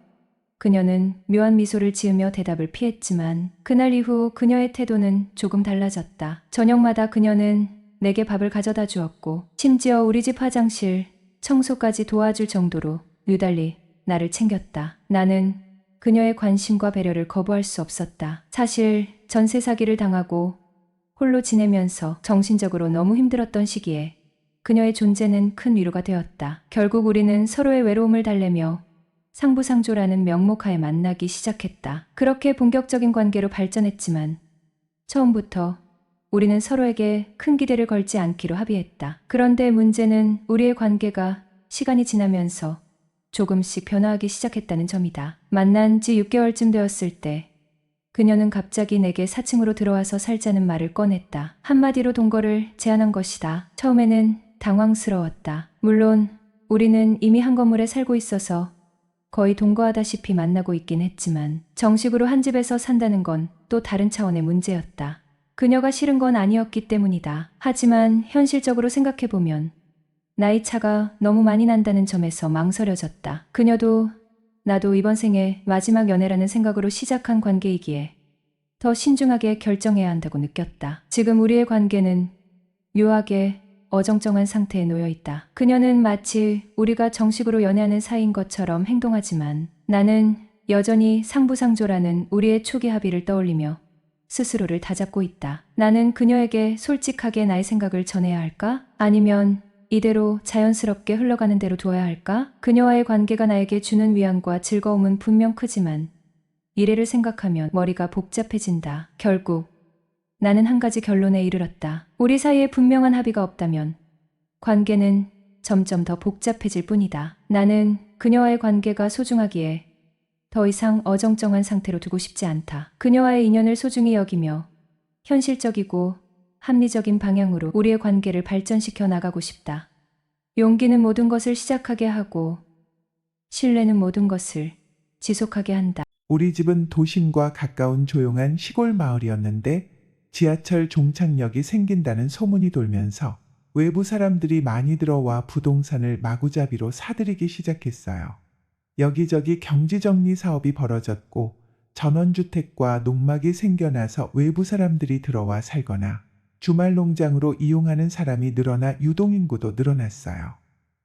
그녀는 묘한 미소를 지으며 대답을 피했지만 그날 이후 그녀의 태도는 조금 달라졌다. 저녁마다 그녀는 내게 밥을 가져다 주었고 심지어 우리 집 화장실 청소까지 도와줄 정도로 유달리 나를 챙겼다. 나는 그녀의 관심과 배려를 거부할 수 없었다. 사실 전세 사기를 당하고 홀로 지내면서 정신적으로 너무 힘들었던 시기에 그녀의 존재는 큰 위로가 되었다. 결국 우리는 서로의 외로움을 달래며 상부상조라는 명목하에 만나기 시작했다. 그렇게 본격적인 관계로 발전했지만 처음부터 우리는 서로에게 큰 기대를 걸지 않기로 합의했다. 그런데 문제는 우리의 관계가 시간이 지나면서 조금씩 변화하기 시작했다는 점이다. 만난 지 6개월쯤 되었을 때 그녀는 갑자기 내게 4층으로 들어와서 살자는 말을 꺼냈다. 한마디로 동거를 제안한 것이다. 처음에는 당황스러웠다. 물론 우리는 이미 한 건물에 살고 있어서 거의 동거하다시피 만나고 있긴 했지만 정식으로 한 집에서 산다는 건 또 다른 차원의 문제였다. 그녀가 싫은 건 아니었기 때문이다. 하지만 현실적으로 생각해보면 나이 차가 너무 많이 난다는 점에서 망설여졌다. 그녀도 나도 이번 생에 마지막 연애라는 생각으로 시작한 관계이기에 더 신중하게 결정해야 한다고 느꼈다. 지금 우리의 관계는 묘하게 어정쩡한 상태에 놓여 있다. 그녀는 마치 우리가 정식으로 연애하는 사이인 것처럼 행동하지만 나는 여전히 상부상조라는 우리의 초기 합의를 떠올리며 스스로를 다잡고 있다. 나는 그녀에게 솔직하게 나의 생각을 전해야 할까? 아니면 이대로 자연스럽게 흘러가는 대로 두어야 할까? 그녀와의 관계가 나에게 주는 위안과 즐거움은 분명 크지만 미래를 생각하면 머리가 복잡해진다. 결국 나는 한 가지 결론에 이르렀다. 우리 사이에 분명한 합의가 없다면 관계는 점점 더 복잡해질 뿐이다. 나는 그녀와의 관계가 소중하기에 더 이상 어정쩡한 상태로 두고 싶지 않다. 그녀와의 인연을 소중히 여기며 현실적이고 합리적인 방향으로 우리의 관계를 발전시켜 나가고 싶다. 용기는 모든 것을 시작하게 하고 신뢰는 모든 것을 지속하게 한다. 우리 집은 도심과 가까운 조용한 시골 마을이었는데 지하철 종착역이 생긴다는 소문이 돌면서 외부 사람들이 많이 들어와 부동산을 마구잡이로 사들이기 시작했어요. 여기저기 경지정리 사업이 벌어졌고 전원주택과 농막이 생겨나서 외부 사람들이 들어와 살거나 주말 농장으로 이용하는 사람이 늘어나 유동인구도 늘어났어요.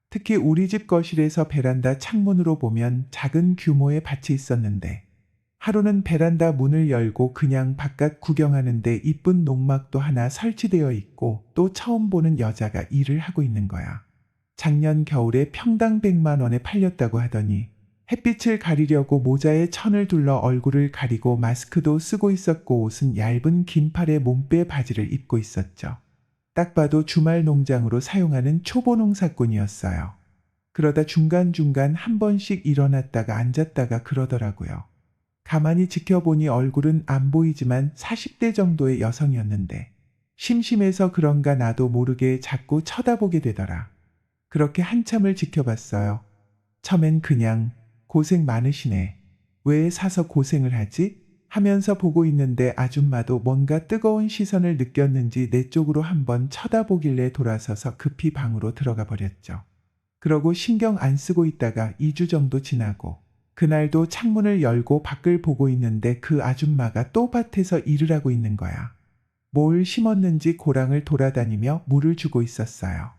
특히 우리 집 거실에서 베란다 창문으로 보면 작은 규모의 밭이 있었는데 하루는 베란다 문을 열고 그냥 바깥 구경하는데 이쁜 농막도 하나 설치되어 있고 또 처음 보는 여자가 일을 하고 있는 거야. 작년 겨울에 평당 100만 원에 팔렸다고 하더니 햇빛을 가리려고 모자에 천을 둘러 얼굴을 가리고 마스크도 쓰고 있었고 옷은 얇은 긴팔의 몸빼 바지를 입고 있었죠. 딱 봐도 주말 농장으로 사용하는 초보 농사꾼이었어요. 그러다 중간중간 한 번씩 일어났다가 앉았다가 그러더라고요. 가만히 지켜보니 얼굴은 안 보이지만 40대 정도의 여성이었는데 심심해서 그런가 나도 모르게 자꾸 쳐다보게 되더라. 그렇게 한참을 지켜봤어요. 처음엔 그냥 고생 많으시네. 왜 사서 고생을 하지? 하면서 보고 있는데 아줌마도 뭔가 뜨거운 시선을 느꼈는지 내 쪽으로 한번 쳐다보길래 돌아서서 급히 방으로 들어가 버렸죠. 그러고 신경 안 쓰고 있다가 2주 정도 지나고 그날도 창문을 열고 밖을 보고 있는데 그 아줌마가 또 밭에서 일을 하고 있는 거야. 뭘 심었는지 고랑을 돌아다니며 물을 주고 있었어요.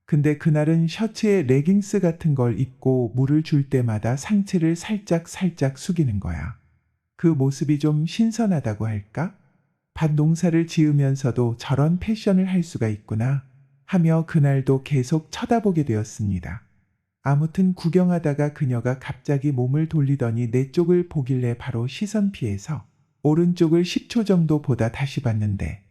근데 그날은 셔츠에 레깅스 같은 걸 입고 물을 줄 때마다 상체를 살짝 숙이는 거야. 그 모습이 좀 신선하다고 할까? 밭 농사를 지으면서도 저런 패션을 할 수가 있구나 하며 그날도 계속 쳐다보게 되었습니다. 아무튼 구경하다가 그녀가 갑자기 몸을 돌리더니 내 쪽을 보길래 바로 시선 피해서 오른쪽을 10초 정도 보다 다시 봤는데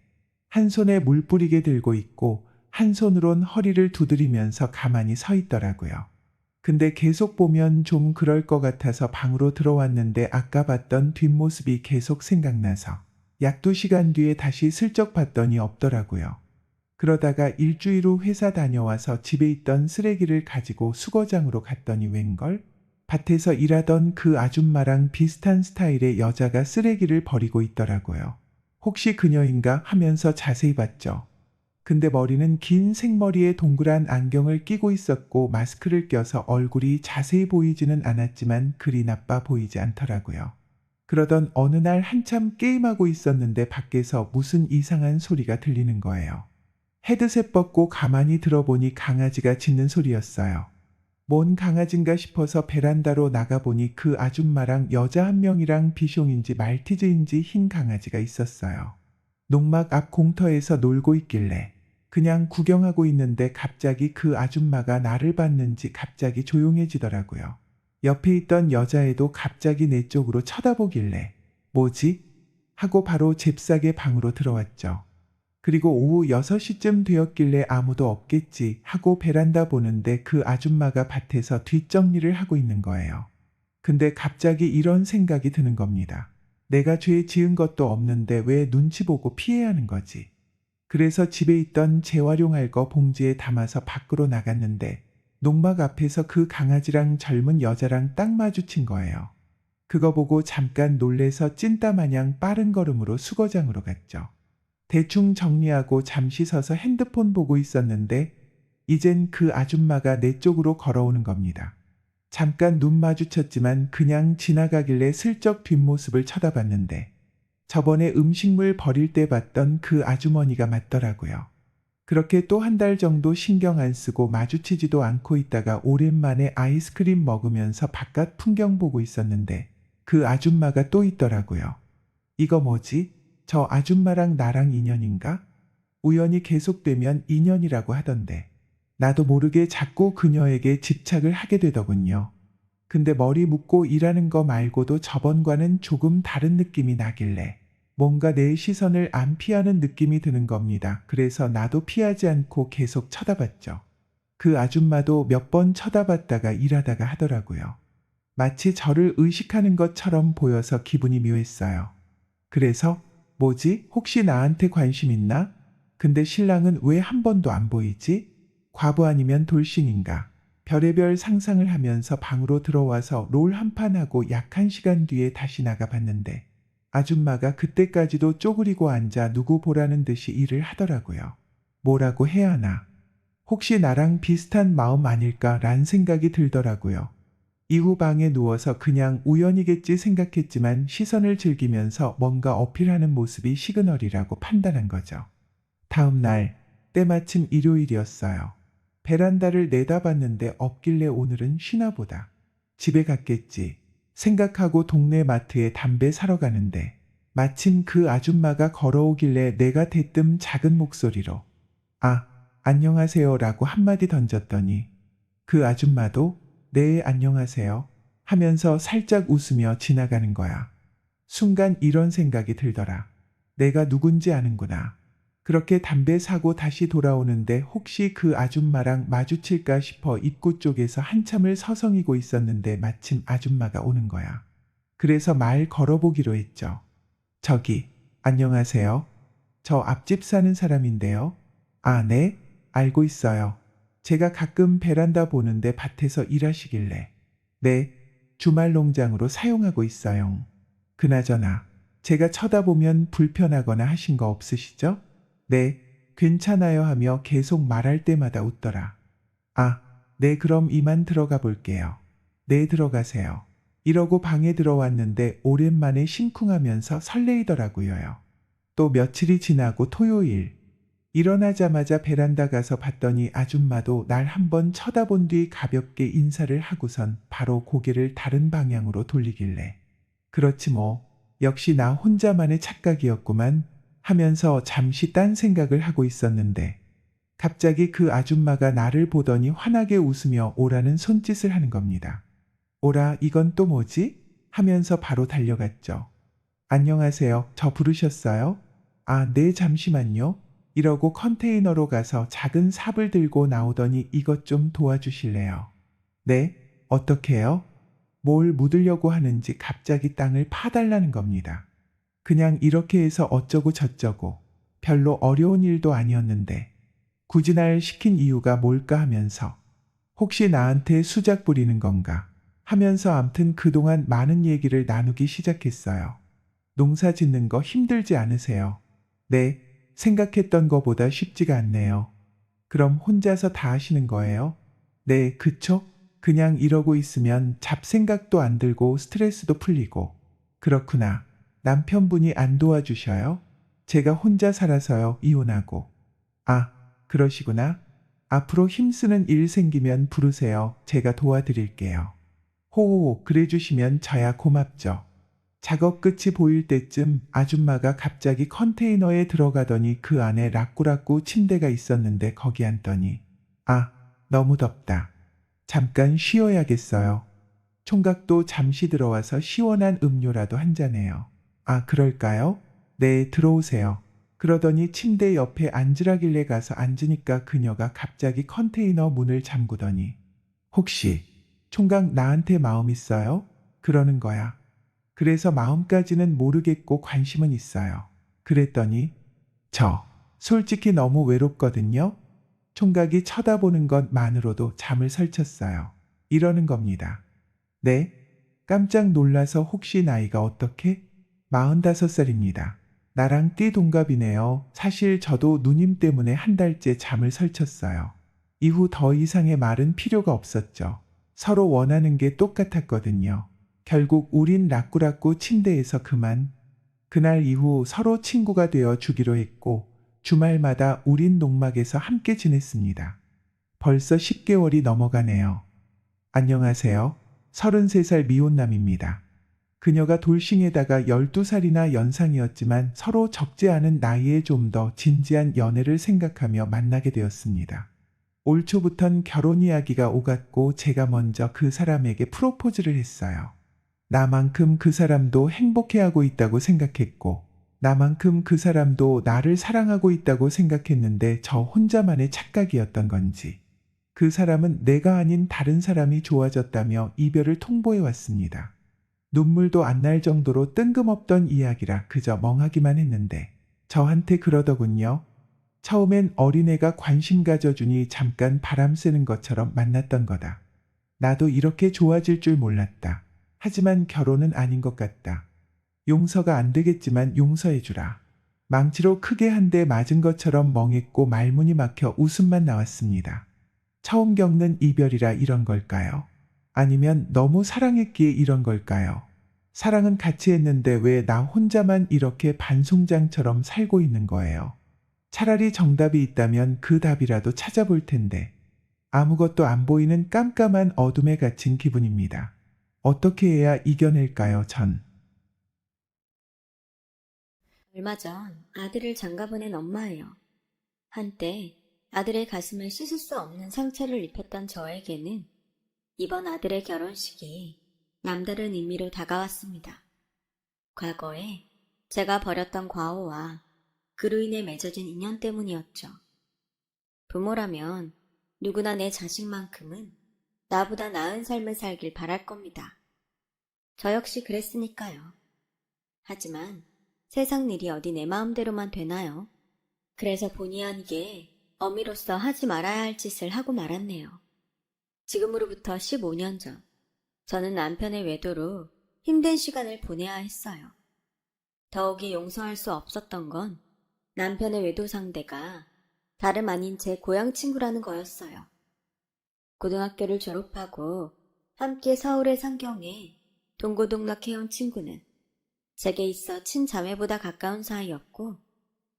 한 손에 물 뿌리게 들고 있고 한 손으론 허리를 두드리면서 가만히 서 있더라고요. 근데 계속 보면 좀 그럴 것 같아서 방으로 들어왔는데 아까 봤던 뒷모습이 계속 생각나서 약 2시간 뒤에 다시 슬쩍 봤더니 없더라고요. 그러다가 일주일 후 회사 다녀와서 집에 있던 쓰레기를 가지고 수거장으로 갔더니 웬걸? 밭에서 일하던 그 아줌마랑 비슷한 스타일의 여자가 쓰레기를 버리고 있더라고요. 혹시 그녀인가 하면서 자세히 봤죠. 근데 머리는 긴 생머리에 동그란 안경을 끼고 있었고 마스크를 껴서 얼굴이 자세히 보이지는 않았지만 그리 나빠 보이지 않더라고요. 그러던 어느 날 한참 게임하고 있었는데 밖에서 무슨 이상한 소리가 들리는 거예요. 헤드셋 벗고 가만히 들어보니 강아지가 짖는 소리였어요. 뭔 강아지인가 싶어서 베란다로 나가보니 그 아줌마랑 여자 한 명이랑 비숑인지 말티즈인지 흰 강아지가 있었어요. 농막 앞 공터에서 놀고 있길래 그냥 구경하고 있는데 갑자기 그 아줌마가 나를 봤는지 갑자기 조용해지더라고요. 옆에 있던 여자애도 갑자기 내 쪽으로 쳐다보길래 뭐지? 하고 바로 잽싸게 방으로 들어왔죠. 그리고 오후 6시쯤 되었길래 아무도 없겠지 하고 베란다 보는데 그 아줌마가 밭에서 뒷정리를 하고 있는 거예요. 근데 갑자기 이런 생각이 드는 겁니다. 내가 죄 지은 것도 없는데 왜 눈치 보고 피해야 하는 거지? 그래서 집에 있던 재활용할 거 봉지에 담아서 밖으로 나갔는데 농막 앞에서 그 강아지랑 젊은 여자랑 딱 마주친 거예요. 그거 보고 잠깐 놀래서 찐따마냥 빠른 걸음으로 수거장으로 갔죠. 대충 정리하고 잠시 서서 핸드폰 보고 있었는데 이젠 그 아줌마가 내 쪽으로 걸어오는 겁니다. 잠깐 눈 마주쳤지만 그냥 지나가길래 슬쩍 뒷모습을 쳐다봤는데 저번에 음식물 버릴 때 봤던 그 아주머니가 맞더라고요. 그렇게 또 한 달 정도 신경 안 쓰고 마주치지도 않고 있다가 오랜만에 아이스크림 먹으면서 바깥 풍경 보고 있었는데 그 아줌마가 또 있더라고요. 이거 뭐지? 저 아줌마랑 나랑 인연인가? 우연히 계속되면 인연이라고 하던데. 나도 모르게 자꾸 그녀에게 집착을 하게 되더군요. 근데 머리 묶고 일하는 거 말고도 저번과는 조금 다른 느낌이 나길래 뭔가 내 시선을 안 피하는 느낌이 드는 겁니다. 그래서 나도 피하지 않고 계속 쳐다봤죠. 그 아줌마도 몇 번 쳐다봤다가 일하다가 하더라고요. 마치 저를 의식하는 것처럼 보여서 기분이 묘했어요. 그래서 뭐지? 혹시 나한테 관심 있나? 근데 신랑은 왜 한 번도 안 보이지? 과부 아니면 돌싱인가? 별의별 상상을 하면서 방으로 들어와서 롤 한 판 하고 약 1시간 뒤에 다시 나가봤는데 아줌마가 그때까지도 쪼그리고 앉아 누구 보라는 듯이 일을 하더라고요. 뭐라고 해야 하나? 혹시 나랑 비슷한 마음 아닐까란 생각이 들더라고요. 이후 방에 누워서 그냥 우연이겠지 생각했지만 시선을 즐기면서 뭔가 어필하는 모습이 시그널이라고 판단한 거죠. 다음 날, 때마침 일요일이었어요. 베란다를 내다봤는데 없길래 오늘은 쉬나 보다. 집에 갔겠지 생각하고 동네 마트에 담배 사러 가는데 마침 그 아줌마가 걸어오길래 내가 대뜸 작은 목소리로 아, 안녕하세요 라고 한마디 던졌더니 그 아줌마도 네, 안녕하세요 하면서 살짝 웃으며 지나가는 거야. 순간 이런 생각이 들더라. 내가 누군지 아는구나. 그렇게 담배 사고 다시 돌아오는데 혹시 그 아줌마랑 마주칠까 싶어 입구 쪽에서 한참을 서성이고 있었는데 마침 아줌마가 오는 거야. 그래서 말 걸어보기로 했죠. 저기, 안녕하세요. 저 앞집 사는 사람인데요. 아, 네? 알고 있어요. 제가 가끔 베란다 보는데 밭에서 일하시길래. 네, 주말 농장으로 사용하고 있어요. 그나저나, 제가 쳐다보면 불편하거나 하신 거 없으시죠? 네, 괜찮아요 하며 계속 말할 때마다 웃더라. 아, 네, 그럼 이만 들어가 볼게요. 네, 들어가세요. 이러고 방에 들어왔는데 오랜만에 심쿵하면서 설레이더라고요. 또 며칠이 지나고 토요일. 일어나자마자 베란다 가서 봤더니 아줌마도 날 한번 쳐다본 뒤 가볍게 인사를 하고선 바로 고개를 다른 방향으로 돌리길래. 그렇지 뭐, 역시 나 혼자만의 착각이었구만 하면서 잠시 딴 생각을 하고 있었는데 갑자기 그 아줌마가 나를 보더니 환하게 웃으며 오라는 손짓을 하는 겁니다. 오라, 이건 또 뭐지? 하면서 바로 달려갔죠. 안녕하세요. 저 부르셨어요? 아, 네, 잠시만요. 이러고 컨테이너로 가서 작은 삽을 들고 나오더니 이것 좀 도와주실래요? 네, 어떻게요? 뭘 묻으려고 하는지 갑자기 땅을 파달라는 겁니다. 그냥 이렇게 해서 어쩌고 저쩌고 별로 어려운 일도 아니었는데 굳이 날 시킨 이유가 뭘까 하면서 혹시 나한테 수작 부리는 건가 하면서 암튼 그동안 많은 얘기를 나누기 시작했어요. 농사 짓는 거 힘들지 않으세요? 네, 생각했던 거보다 쉽지가 않네요. 그럼 혼자서 다 하시는 거예요? 네, 그쵸? 그냥 이러고 있으면 잡생각도 안 들고 스트레스도 풀리고. 그렇구나. 남편분이 안 도와주셔요? 제가 혼자 살아서요, 이혼하고. 아, 그러시구나. 앞으로 힘쓰는 일 생기면 부르세요. 제가 도와드릴게요. 호호, 그래 주시면 저야 고맙죠. 작업 끝이 보일 때쯤 아줌마가 갑자기 컨테이너에 들어가더니 그 안에 라꾸라꾸 침대가 있었는데 거기 앉더니 아, 너무 덥다. 잠깐 쉬어야겠어요. 총각도 잠시 들어와서 시원한 음료라도 한 잔해요. 아, 그럴까요? 네, 들어오세요. 그러더니 침대 옆에 앉으라길래 가서 앉으니까 그녀가 갑자기 컨테이너 문을 잠그더니 혹시 총각 나한테 마음 있어요? 그러는 거야. 그래서 마음까지는 모르겠고 관심은 있어요. 그랬더니 저 솔직히 너무 외롭거든요. 총각이 쳐다보는 것만으로도 잠을 설쳤어요. 이러는 겁니다. 네? 깜짝 놀라서 혹시 나이가 어떻게? 45살입니다. 나랑 띠동갑이네요. 사실 저도 누님 때문에 한 달째 잠을 설쳤어요. 이후 더 이상의 말은 필요가 없었죠. 서로 원하는 게 똑같았거든요. 결국 우린 라꾸라꾸 침대에서 그만. 그날 이후 서로 친구가 되어 주기로 했고 주말마다 우린 농막에서 함께 지냈습니다. 벌써 10개월이 넘어가네요. 안녕하세요. 33살 미혼남입니다. 그녀가 돌싱에다가 12살이나 연상이었지만 서로 적지 않은 나이에 좀 더 진지한 연애를 생각하며 만나게 되었습니다. 올 초부턴 결혼 이야기가 오갔고 제가 먼저 그 사람에게 프로포즈를 했어요. 나만큼 그 사람도 행복해하고 있다고 생각했고, 나만큼 그 사람도 나를 사랑하고 있다고 생각했는데 저 혼자만의 착각이었던 건지, 그 사람은 내가 아닌 다른 사람이 좋아졌다며 이별을 통보해 왔습니다. 눈물도 안 날 정도로 뜬금없던 이야기라 그저 멍하기만 했는데, 저한테 그러더군요. 처음엔 어린애가 관심 가져주니 잠깐 바람 쐬는 것처럼 만났던 거다. 나도 이렇게 좋아질 줄 몰랐다. 하지만 결혼은 아닌 것 같다. 용서가 안 되겠지만 용서해주라. 망치로 크게 한 대 맞은 것처럼 멍했고 말문이 막혀 웃음만 나왔습니다. 처음 겪는 이별이라 이런 걸까요? 아니면 너무 사랑했기에 이런 걸까요? 사랑은 같이 했는데 왜 나 혼자만 이렇게 반송장처럼 살고 있는 거예요? 차라리 정답이 있다면 그 답이라도 찾아볼 텐데 아무것도 안 보이는 깜깜한 어둠에 갇힌 기분입니다. 어떻게 해야 이겨낼까요, 전? 얼마 전 아들을 장가보낸 엄마예요. 한때 아들의 가슴을 씻을 수 없는 상처를 입혔던 저에게는 이번 아들의 결혼식이 남다른 의미로 다가왔습니다. 과거에 제가 벌였던 과오와 그로 인해 맺어진 인연 때문이었죠. 부모라면 누구나 내 자식만큼은 나보다 나은 삶을 살길 바랄 겁니다. 저 역시 그랬으니까요. 하지만 세상 일이 어디 내 마음대로만 되나요? 그래서 본의 아니게 어미로서 하지 말아야 할 짓을 하고 말았네요. 지금으로부터 15년 전, 저는 남편의 외도로 힘든 시간을 보내야 했어요. 더욱이 용서할 수 없었던 건 남편의 외도 상대가 다름 아닌 제 고향 친구라는 거였어요. 고등학교를 졸업하고 함께 서울의 상경에 동고동락해온 친구는 제게 있어 친자매보다 가까운 사이였고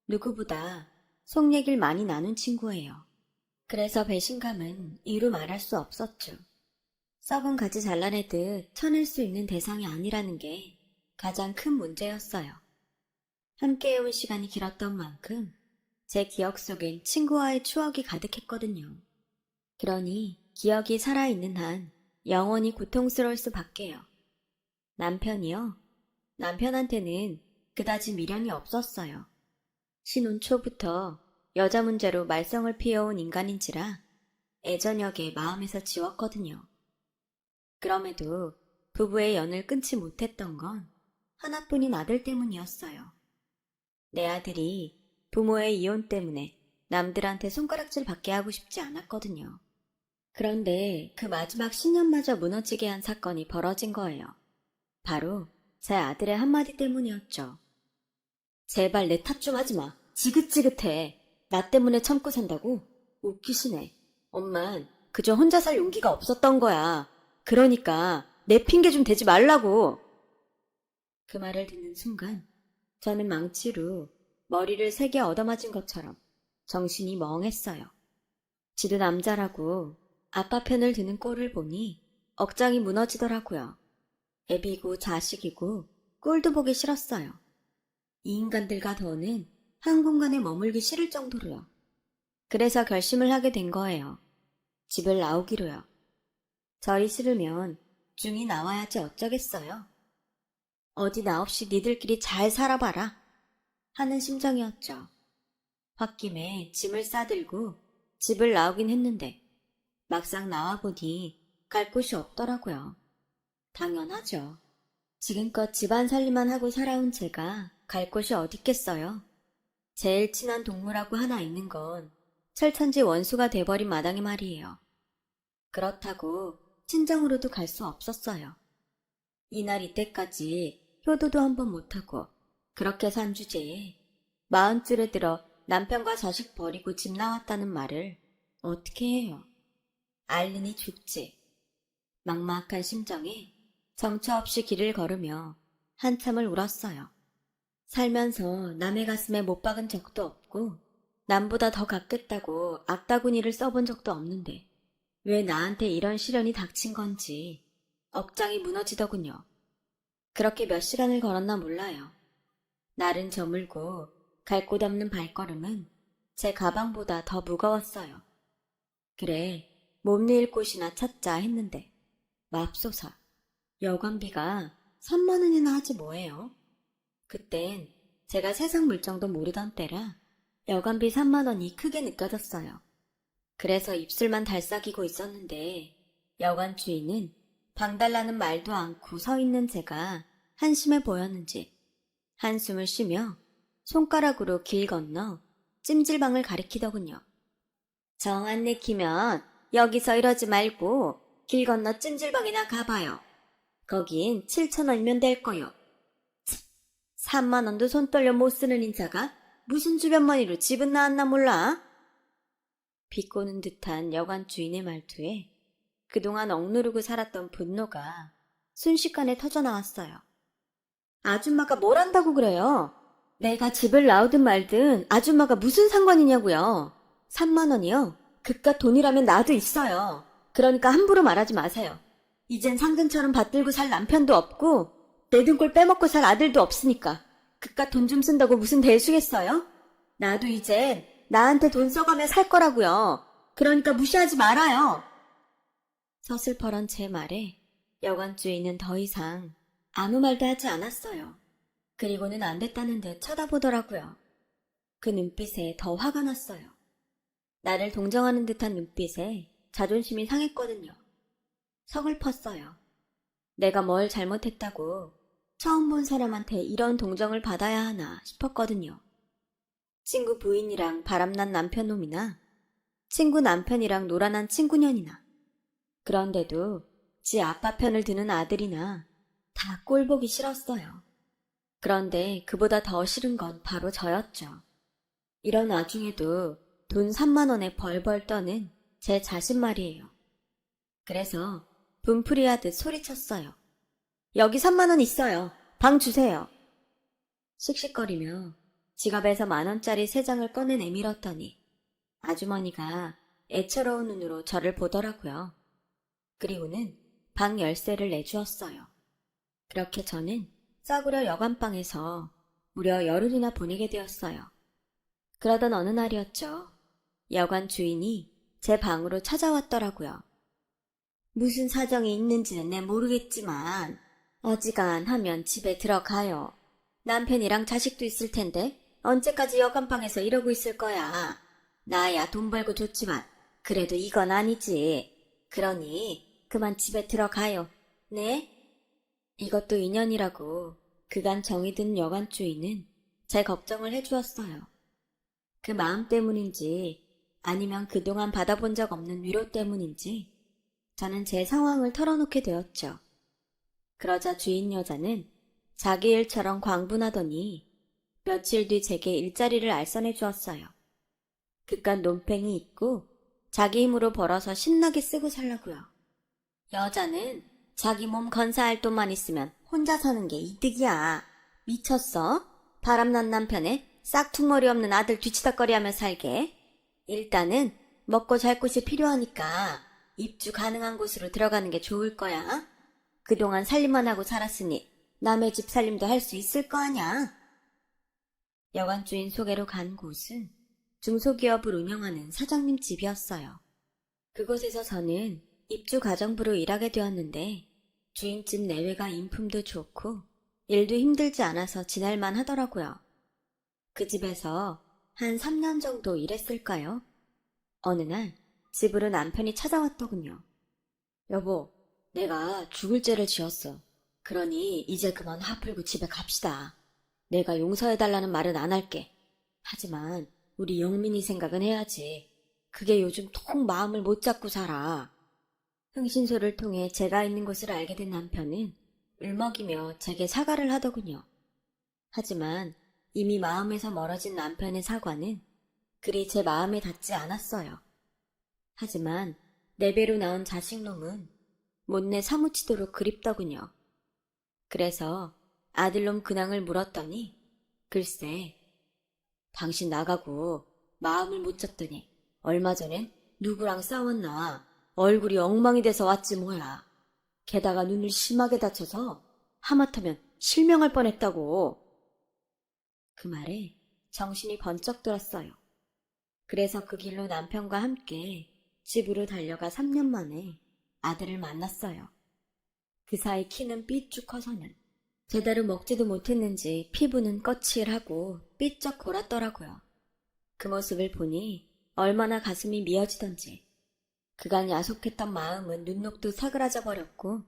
누구보다 속 얘기를 많이 나눈 친구예요. 그래서 배신감은 이루 말할 수 없었죠. 썩은 가지 잘라내듯 쳐낼 수 있는 대상이 아니라는 게 가장 큰 문제였어요. 함께 해온 시간이 길었던 만큼 제 기억 속엔 친구와의 추억이 가득했거든요. 그러니 기억이 살아있는 한 영원히 고통스러울 수밖에요. 남편이요? 남편한테는 그다지 미련이 없었어요. 신혼 초부터 여자 문제로 말썽을 피워온 인간인지라 애저녁에 마음에서 지웠거든요. 그럼에도 부부의 연을 끊지 못했던 건 하나뿐인 아들 때문이었어요. 내 아들이 부모의 이혼 때문에 남들한테 손가락질 받게 하고 싶지 않았거든요. 그런데 그 마지막 신념마저 무너지게 한 사건이 벌어진 거예요. 바로 제 아들의 한마디 때문이었죠. 제발 내 탓 좀 하지 마. 지긋지긋해. 나 때문에 참고 산다고? 웃기시네. 엄만 그저 혼자 살 용기가 없었던 거야. 그러니까 내 핑계 좀 대지 말라고. 그 말을 듣는 순간 저는 망치로 머리를 3개 얻어맞은 것처럼 정신이 멍했어요. 지도 남자라고 아빠 편을 드는 꼴을 보니 억장이 무너지더라고요. 애비고 자식이고 꼴도 보기 싫었어요. 이 인간들과 더는 한 공간에 머물기 싫을 정도로요. 그래서 결심을 하게 된 거예요. 집을 나오기로요. 저리 싫으면 중이 나와야지 어쩌겠어요. 어디 나 없이 니들끼리 잘 살아봐라 하는 심정이었죠. 홧김에 짐을 싸들고 집을 나오긴 했는데 막상 나와보니 갈 곳이 없더라고요. 당연하죠. 지금껏 집안 살림만 하고 살아온 제가 갈 곳이 어딨겠어요. 제일 친한 동물하고 하나 있는 건 철천지 원수가 돼버린 마당에 말이에요. 그렇다고 친정으로도 갈 수 없었어요. 이날 이때까지 효도도 한번 못하고 그렇게 산 주제에 40줄에 들어 남편과 자식 버리고 집 나왔다는 말을 어떻게 해요? 알르니 죽지. 막막한 심정에 정처 없이 길을 걸으며 한참을 울었어요. 살면서 남의 가슴에 못 박은 적도 없고 남보다 더 갖겠다고 악다구니를 써본 적도 없는데 왜 나한테 이런 시련이 닥친 건지 억장이 무너지더군요. 그렇게 몇 시간을 걸었나 몰라요. 날은 저물고 갈 곳 없는 발걸음은 제 가방보다 더 무거웠어요. 그래, 몸 내일 곳이나 찾자 했는데 맙소사, 여관비가 3만 원이나 하지 뭐예요. 그땐 제가 세상 물정도 모르던 때라 여관비 3만 원이 크게 느껴졌어요. 그래서 입술만 달싹이고 있었는데 여관 주인은 방달라는 말도 않고 서 있는 제가 한심해 보였는지 한숨을 쉬며 손가락으로 길 건너 찜질방을 가리키더군요. 정 안 내키면 여기서 이러지 말고 길 건너 찜질방이나 가봐요. 거긴 7,000원이면 될 거요. 3만 원도 손 떨려 못 쓰는 인사가 무슨 주변머니로 집은 나왔나 몰라? 비꼬는 듯한 여관 주인의 말투에 그동안 억누르고 살았던 분노가 순식간에 터져나왔어요. 아줌마가 뭘 한다고 그래요? 내가 집을 나오든 말든 아줌마가 무슨 상관이냐고요. 3만 원이요? 그깟 돈이라면 나도 있어요. 그러니까 함부로 말하지 마세요. 이젠 상전처럼 받들고 살 남편도 없고 내 등골 빼먹고 살 아들도 없으니까 그깟 돈 좀 쓴다고 무슨 대수겠어요? 나도 이젠 나한테 돈 써가며 살 거라고요. 그러니까 무시하지 말아요. 서슬퍼런 제 말에 여관 주인은 더 이상 아무 말도 하지 않았어요. 그리고는 안 됐다는 듯 쳐다보더라고요. 그 눈빛에 더 화가 났어요. 나를 동정하는 듯한 눈빛에 자존심이 상했거든요. 서글펐어요. 내가 뭘 잘못했다고 처음 본 사람한테 이런 동정을 받아야 하나 싶었거든요. 친구 부인이랑 바람난 남편놈이나 친구 남편이랑 노란한 친구년이나 그런데도 지 아빠 편을 드는 아들이나 다 꼴보기 싫었어요. 그런데 그보다 더 싫은 건 바로 저였죠. 이런 와중에도 돈 3만 원에 벌벌 떠는 제 자신 말이에요. 그래서 분풀이하듯 소리쳤어요. 여기 3만 원 있어요. 방 주세요. 씩씩거리며 지갑에서 10,000원짜리 3장을 꺼내 내밀었더니 아주머니가 애처로운 눈으로 저를 보더라고요. 그리고는 방 열쇠를 내주었어요. 그렇게 저는 싸구려 여관방에서 무려 열흘이나 보내게 되었어요. 그러던 어느 날이었죠. 여관 주인이 제 방으로 찾아왔더라고요. 무슨 사정이 있는지는 내 모르겠지만 어지간하면 집에 들어가요. 남편이랑 자식도 있을 텐데 언제까지 여관방에서 이러고 있을 거야. 나야 돈 벌고 좋지만 그래도 이건 아니지. 그러니 그만 집에 들어가요. 네? 이것도 인연이라고 그간 정이 든 여관 주인은 제 걱정을 해주었어요. 그 마음 때문인지 아니면 그동안 받아본 적 없는 위로 때문인지 저는 제 상황을 털어놓게 되었죠. 그러자 주인 여자는 자기 일처럼 광분하더니 며칠 뒤 제게 일자리를 알선해 주었어요. 그깟 논팽이 있고 자기 힘으로 벌어서 신나게 쓰고 살라고요. 여자는 자기 몸 건사할 돈만 있으면 혼자 사는 게 이득이야. 미쳤어? 바람난 남편에 싹퉁머리 없는 아들 뒤치다꺼리하며 살게. 일단은 먹고 잘 곳이 필요하니까 입주 가능한 곳으로 들어가는 게 좋을 거야. 그동안 살림만 하고 살았으니 남의 집 살림도 할 수 있을 거 아냐. 여관 주인 소개로 간 곳은 중소기업을 운영하는 사장님 집이었어요. 그곳에서 저는 입주 가정부로 일하게 되었는데 주인집 내외가 인품도 좋고 일도 힘들지 않아서 지낼만 하더라고요. 그 집에서 한 3년 정도 일했을까요? 어느 날 집으로 남편이 찾아왔더군요. 여보, 내가 죽을 죄를 지었어. 그러니 이제 그만 화 풀고 집에 갑시다. 내가 용서해달라는 말은 안 할게. 하지만 우리 영민이 생각은 해야지. 그게 요즘 통 마음을 못 잡고 살아. 흥신소를 통해 제가 있는 곳을 알게 된 남편은 울먹이며 제게 사과를 하더군요. 하지만 이미 마음에서 멀어진 남편의 사과는 그리 제 마음에 닿지 않았어요. 하지만 내 배로 나온 자식놈은 못내 사무치도록 그립더군요. 그래서 아들놈 근황을 물었더니 글쎄, 당신 나가고 마음을 못 잡더니 얼마 전엔 누구랑 싸웠나 얼굴이 엉망이 돼서 왔지 뭐야. 게다가 눈을 심하게 다쳐서 하마터면 실명할 뻔했다고. 그 말에 정신이 번쩍 들었어요. 그래서 그 길로 남편과 함께 집으로 달려가 3년 만에 아들을 만났어요. 그 사이 키는 삐쭉 커서는 제대로 먹지도 못했는지 피부는 거칠하고 삐쩍 골았더라고요. 그 모습을 보니 얼마나 가슴이 미어지던지 그간 야속했던 마음은 눈 녹듯 사그라져 버렸고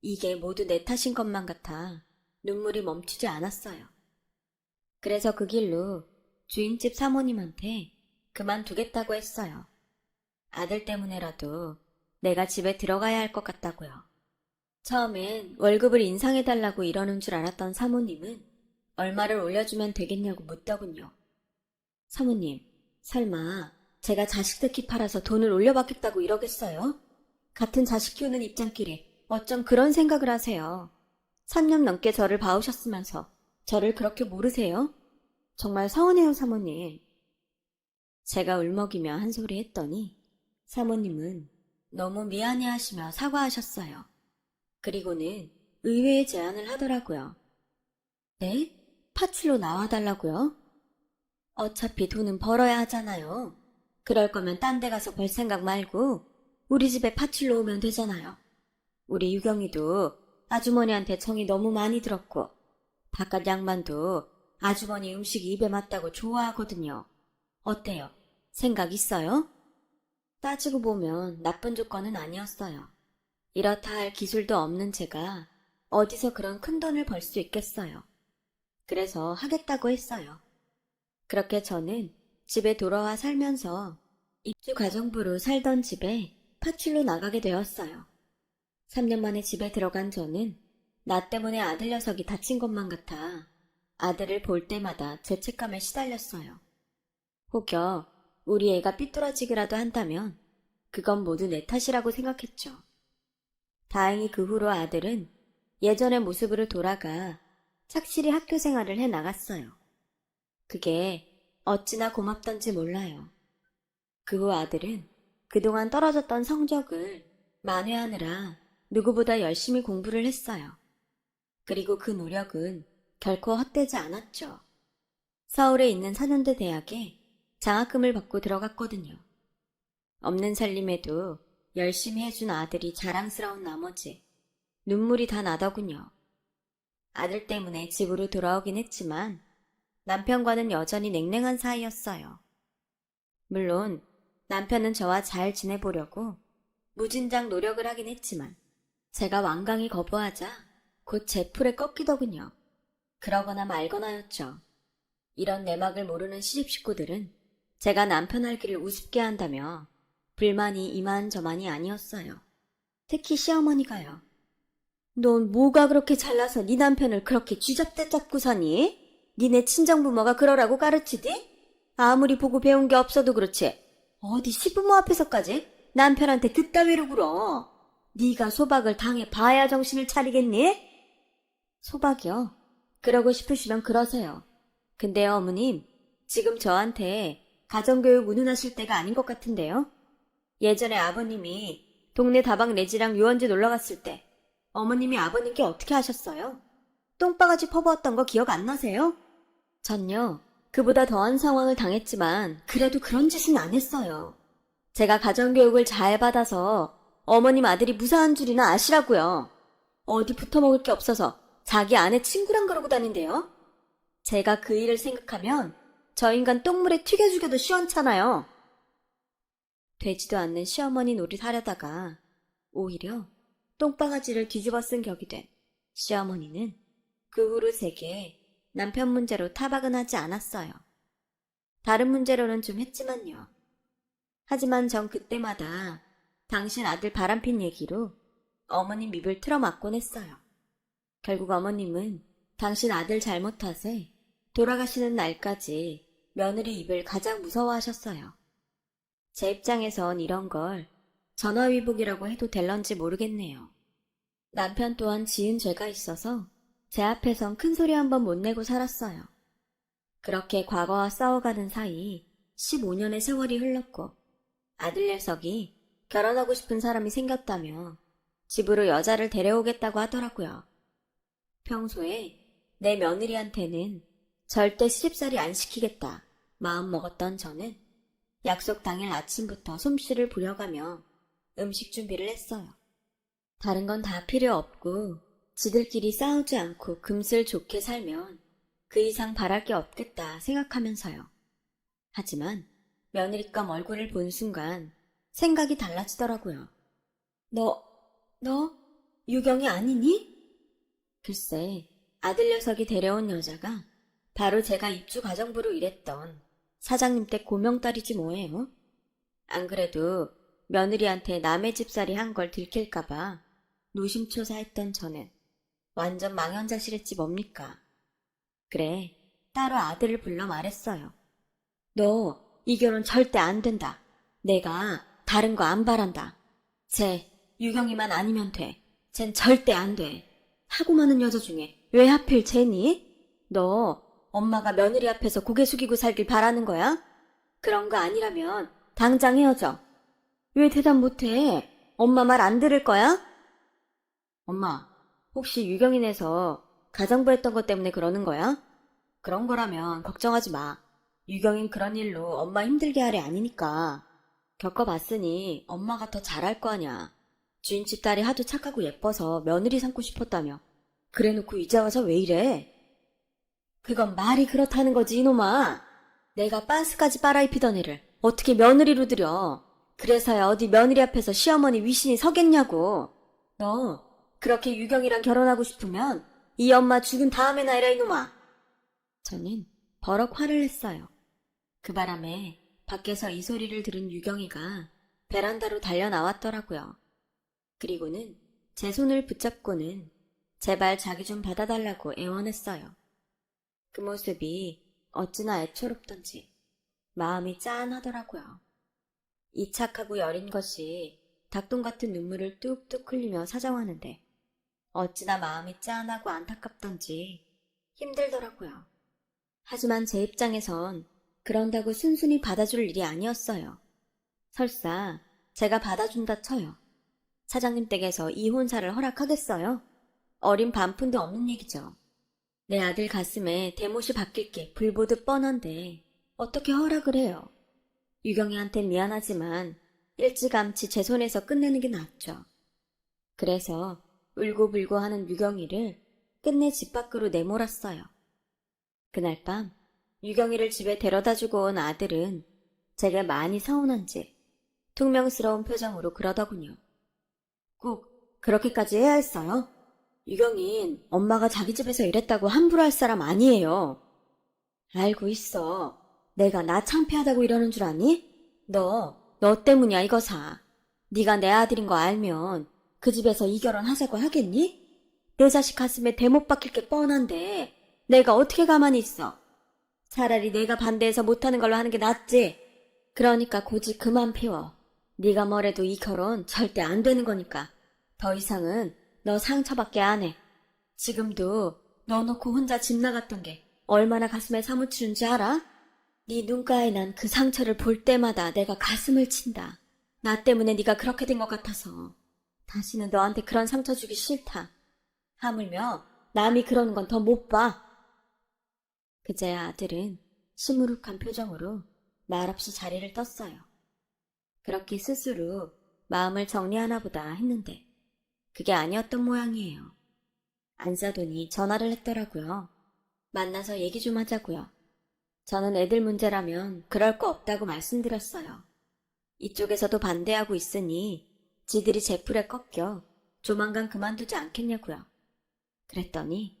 이게 모두 내 탓인 것만 같아 눈물이 멈추지 않았어요. 그래서 그 길로 주인집 사모님한테 그만두겠다고 했어요. 아들 때문에라도 내가 집에 들어가야 할 것 같다고요. 처음엔 월급을 인상해달라고 이러는 줄 알았던 사모님은 얼마를 올려주면 되겠냐고 묻더군요. 사모님, 설마 제가 자식 새끼 팔아서 돈을 올려받겠다고 이러겠어요? 같은 자식 키우는 입장끼리 어쩜 그런 생각을 하세요? 3년 넘게 저를 봐오셨으면서 저를 그렇게 모르세요? 정말 서운해요, 사모님. 제가 울먹이며 한 소리 했더니 사모님은 너무 미안해하시며 사과하셨어요. 그리고는 의외의 제안을 하더라고요. 네? 파출로 나와달라고요? 어차피 돈은 벌어야 하잖아요. 그럴 거면 딴 데 가서 벌 생각 말고 우리 집에 파출로 오면 되잖아요. 우리 유경이도 아주머니한테 정이 너무 많이 들었고 바깥 양반도 아주머니 음식이 입에 맞다고 좋아하거든요. 어때요? 생각 있어요? 따지고 보면 나쁜 조건은 아니었어요. 이렇다 할 기술도 없는 제가 어디서 그런 큰 돈을 벌 수 있겠어요. 그래서 하겠다고 했어요. 그렇게 저는 집에 돌아와 살면서 입주 가정부로 살던 집에 파출로 나가게 되었어요. 3년 만에 집에 들어간 저는 나 때문에 아들 녀석이 다친 것만 같아 아들을 볼 때마다 죄책감에 시달렸어요. 혹여 우리 애가 삐뚤어지기라도 한다면 그건 모두 내 탓이라고 생각했죠. 다행히 그 후로 아들은 예전의 모습으로 돌아가 착실히 학교 생활을 해 나갔어요. 그게 어찌나 고맙던지 몰라요. 그 후 아들은 그동안 떨어졌던 성적을 만회하느라 누구보다 열심히 공부를 했어요. 그리고 그 노력은 결코 헛되지 않았죠. 서울에 있는 사년대 대학에 장학금을 받고 들어갔거든요. 없는 살림에도 열심히 해준 아들이 자랑스러운 나머지 눈물이 다 나더군요. 아들 때문에 집으로 돌아오긴 했지만 남편과는 여전히 냉랭한 사이였어요. 물론 남편은 저와 잘 지내보려고 무진장 노력을 하긴 했지만 제가 완강히 거부하자 곧 제 풀에 꺾이더군요. 그러거나 말거나였죠. 이런 내막을 모르는 시집 식구들은 제가 남편 할 길을 우습게 한다며 불만이 이만저만이 아니었어요. 특히 시어머니가요. 넌 뭐가 그렇게 잘나서 네 남편을 그렇게 쥐잡대 잡고 사니? 니네 친정부모가 그러라고 가르치디? 아무리 보고 배운 게 없어도 그렇지 어디 시부모 앞에서까지 남편한테 그따위로 굴어. 네가 소박을 당해봐야 정신을 차리겠니? 소박이요? 그러고 싶으시면 그러세요. 근데요, 어머님, 지금 저한테 가정교육 운운하실 때가 아닌 것 같은데요? 예전에 아버님이 동네 다방 내지랑 유원지 놀러갔을 때 어머님이 아버님께 어떻게 하셨어요? 똥바가지 퍼부었던 거 기억 안 나세요? 전요, 그보다 더한 상황을 당했지만 그래도 그런 짓은 안 했어요. 제가 가정교육을 잘 받아서 어머님 아들이 무사한 줄이나 아시라고요. 어디 붙어먹을 게 없어서 자기 아내 친구랑 그러고 다닌대요. 제가 그 일을 생각하면 저 인간 똥물에 튀겨 죽여도 시원찮아요. 되지도 않는 시어머니 노릇하려다가 오히려 똥바가지를 뒤집어 쓴 격이 된 시어머니는 그 후로 제게 남편 문제로 타박은 하지 않았어요. 다른 문제로는 좀 했지만요. 하지만 전 그때마다 당신 아들 바람핀 얘기로 어머님 입을 틀어막곤 했어요. 결국 어머님은 당신 아들 잘못 탓에 돌아가시는 날까지 며느리 입을 가장 무서워하셨어요. 제 입장에선 이런 걸 전화위복이라고 해도 될런지 모르겠네요. 남편 또한 지은 죄가 있어서 제 앞에선 큰소리 한 번 못 내고 살았어요. 그렇게 과거와 싸워가는 사이 15년의 세월이 흘렀고 아들 녀석이 결혼하고 싶은 사람이 생겼다며 집으로 여자를 데려오겠다고 하더라고요. 평소에 내 며느리한테는 절대 시집살이 안 시키겠다 마음 먹었던 저는 약속 당일 아침부터 솜씨를 부려가며 음식 준비를 했어요. 다른 건 다 필요 없고 지들끼리 싸우지 않고 금슬 좋게 살면 그 이상 바랄 게 없겠다 생각하면서요. 하지만 며느리감 얼굴을 본 순간 생각이 달라지더라고요. 너 유경이 아니니? 글쎄, 아들 녀석이 데려온 여자가 바로 제가 입주 가정부로 일했던 사장님 댁 고명딸이지 뭐예요. 안 그래도 며느리한테 남의 집살이 한 걸 들킬까봐 노심초사했던 저는 완전 망연자실했지 뭡니까. 그래, 따로 아들을 불러 말했어요. 너 이 결혼 절대 안 된다. 내가 다른 거 안 바란다. 쟤 유경이만 아니면 돼. 쟨 절대 안 돼. 하고 많은 여자 중에 왜 하필 쟤니? 너 엄마가 며느리 앞에서 고개 숙이고 살길 바라는 거야? 그런 거 아니라면 당장 헤어져. 왜 대답 못해? 엄마 말 안 들을 거야? 엄마, 혹시 유경이네서 가정부 했던 것 때문에 그러는 거야? 그런 거라면 걱정하지 마. 유경인 그런 일로 엄마 힘들게 할 애 아니니까. 겪어봤으니 엄마가 더 잘할 거 아냐. 주인집 딸이 하도 착하고 예뻐서 며느리 삼고 싶었다며. 그래놓고 이제 와서 왜 이래? 그건 말이 그렇다는 거지 이놈아. 내가 빤스까지 빨아입히던 애를 어떻게 며느리로 들여. 그래서야 어디 며느리 앞에서 시어머니 위신이 서겠냐고. 너 그렇게 유경이랑 결혼하고 싶으면 이 엄마 죽은 다음에나 해라 이놈아. 저는 버럭 화를 냈어요. 그 바람에 밖에서 이 소리를 들은 유경이가 베란다로 달려 나왔더라고요. 그리고는 제 손을 붙잡고는 제발 자기 좀 받아달라고 애원했어요. 그 모습이 어찌나 애처롭던지 마음이 짠하더라고요. 이 착하고 여린 것이 닭똥 같은 눈물을 뚝뚝 흘리며 사정하는데 어찌나 마음이 짠하고 안타깝던지 힘들더라고요. 하지만 제 입장에선 그런다고 순순히 받아줄 일이 아니었어요. 설사 제가 받아준다 쳐요. 사장님 댁에서 이혼사를 허락하겠어요? 어린 반푼도 없는 얘기죠. 내 아들 가슴에 대못이 박힐 게 불보듯 뻔한데 어떻게 허락을 해요? 유경이한텐 미안하지만 일찌감치 제 손에서 끝내는 게 낫죠. 그래서 울고불고 하는 유경이를 끝내 집 밖으로 내몰았어요. 그날 밤 유경이를 집에 데려다주고 온 아들은 제가 많이 서운한지 퉁명스러운 표정으로 그러더군요. 꼭 그렇게까지 해야 했어요? 유경인 엄마가 자기 집에서 일했다고 함부로 할 사람 아니에요. 알고 있어. 내가 나 창피하다고 이러는 줄 아니? 너 때문이야 이거사. 네가 내 아들인 거 알면 그 집에서 이 결혼 하자고 하겠니? 내 자식 가슴에 대못 박힐 게 뻔한데 내가 어떻게 가만히 있어. 차라리 내가 반대해서 못하는 걸로 하는 게 낫지. 그러니까 고집 그만 피워. 네가 뭐래도 이 결혼 절대 안 되는 거니까. 더 이상은 너 상처밖에 안 해. 지금도 너 놓고 혼자 집 나갔던 게 얼마나 가슴에 사무치는지 알아? 네 눈가에 난 그 상처를 볼 때마다 내가 가슴을 친다. 나 때문에 네가 그렇게 된 것 같아서. 다시는 너한테 그런 상처 주기 싫다. 하물며 남이 그러는 건 더 못 봐. 그제야 아들은 시무룩한 표정으로 말없이 자리를 떴어요. 그렇게 스스로 마음을 정리하나 보다 했는데 그게 아니었던 모양이에요. 안사돈이 전화를 했더라고요. 만나서 얘기 좀 하자고요. 저는 애들 문제라면 그럴 거 없다고 말씀드렸어요. 이쪽에서도 반대하고 있으니 지들이 제 풀에 꺾여 조만간 그만두지 않겠냐고요. 그랬더니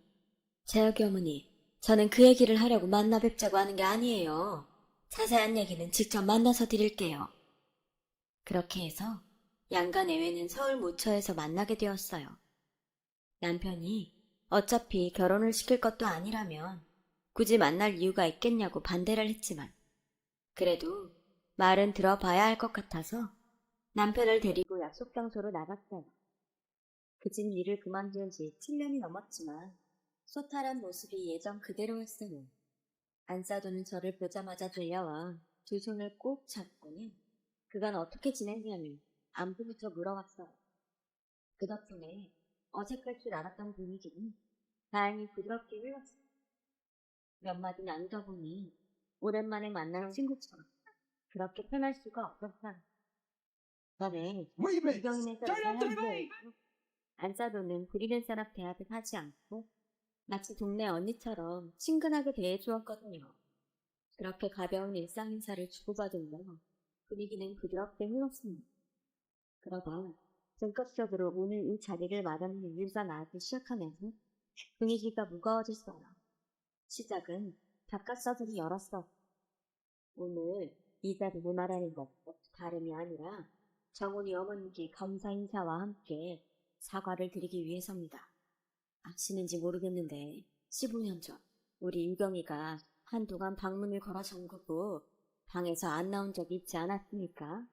재혁이 어머니, 저는 그 얘기를 하려고 만나 뵙자고 하는 게 아니에요. 자세한 얘기는 직접 만나서 드릴게요. 그렇게 해서 양가 내외는 서울 모처에서 만나게 되었어요. 남편이 어차피 결혼을 시킬 것도 아니라면 굳이 만날 이유가 있겠냐고 반대를 했지만 그래도 말은 들어봐야 할 것 같아서 남편을 데리고 약속 장소로 나갔어요. 그 집 일을 그만둔 지 7년이 넘었지만 소탈한 모습이 예전 그대로였어요. 안사돈은 저를 보자마자 들려와 두 손을 꼭 잡고는 그간 어떻게 지냈냐며 안부부터 물어왔어요. 그 덕분에 어색할 줄 알았던 분위기는 다행히 부드럽게 흘렀어요. 몇 마디 나누다 보니 오랜만에 만나는 친구처럼 그렇게 편할 수가 없었어. 저는 유경인에서 일하는데 안사도는 부리는 사람 대합을 하지 않고 마치 동네 언니처럼 친근하게 대해주었거든요. 그렇게 가벼운 일상 인사를 주고받으며 분위기는 부드럽게 흘렀습니다. 그러다 본격적으로 오늘 이 자리를 마련한 이유가 나오기 시작하면서 분위기가 무거워졌어요. 시작은 바깥서들이 열었어. 오늘 이 자리를 말하는 것 다름이 아니라 정훈이 어머니께 감사 인사와 함께 사과를 드리기 위해서입니다. 아시는지 모르겠는데 15년 전 우리 유경이가 한동안 방문을 걸어 잠그고 방에서 안 나온 적이 있지 않았습니까?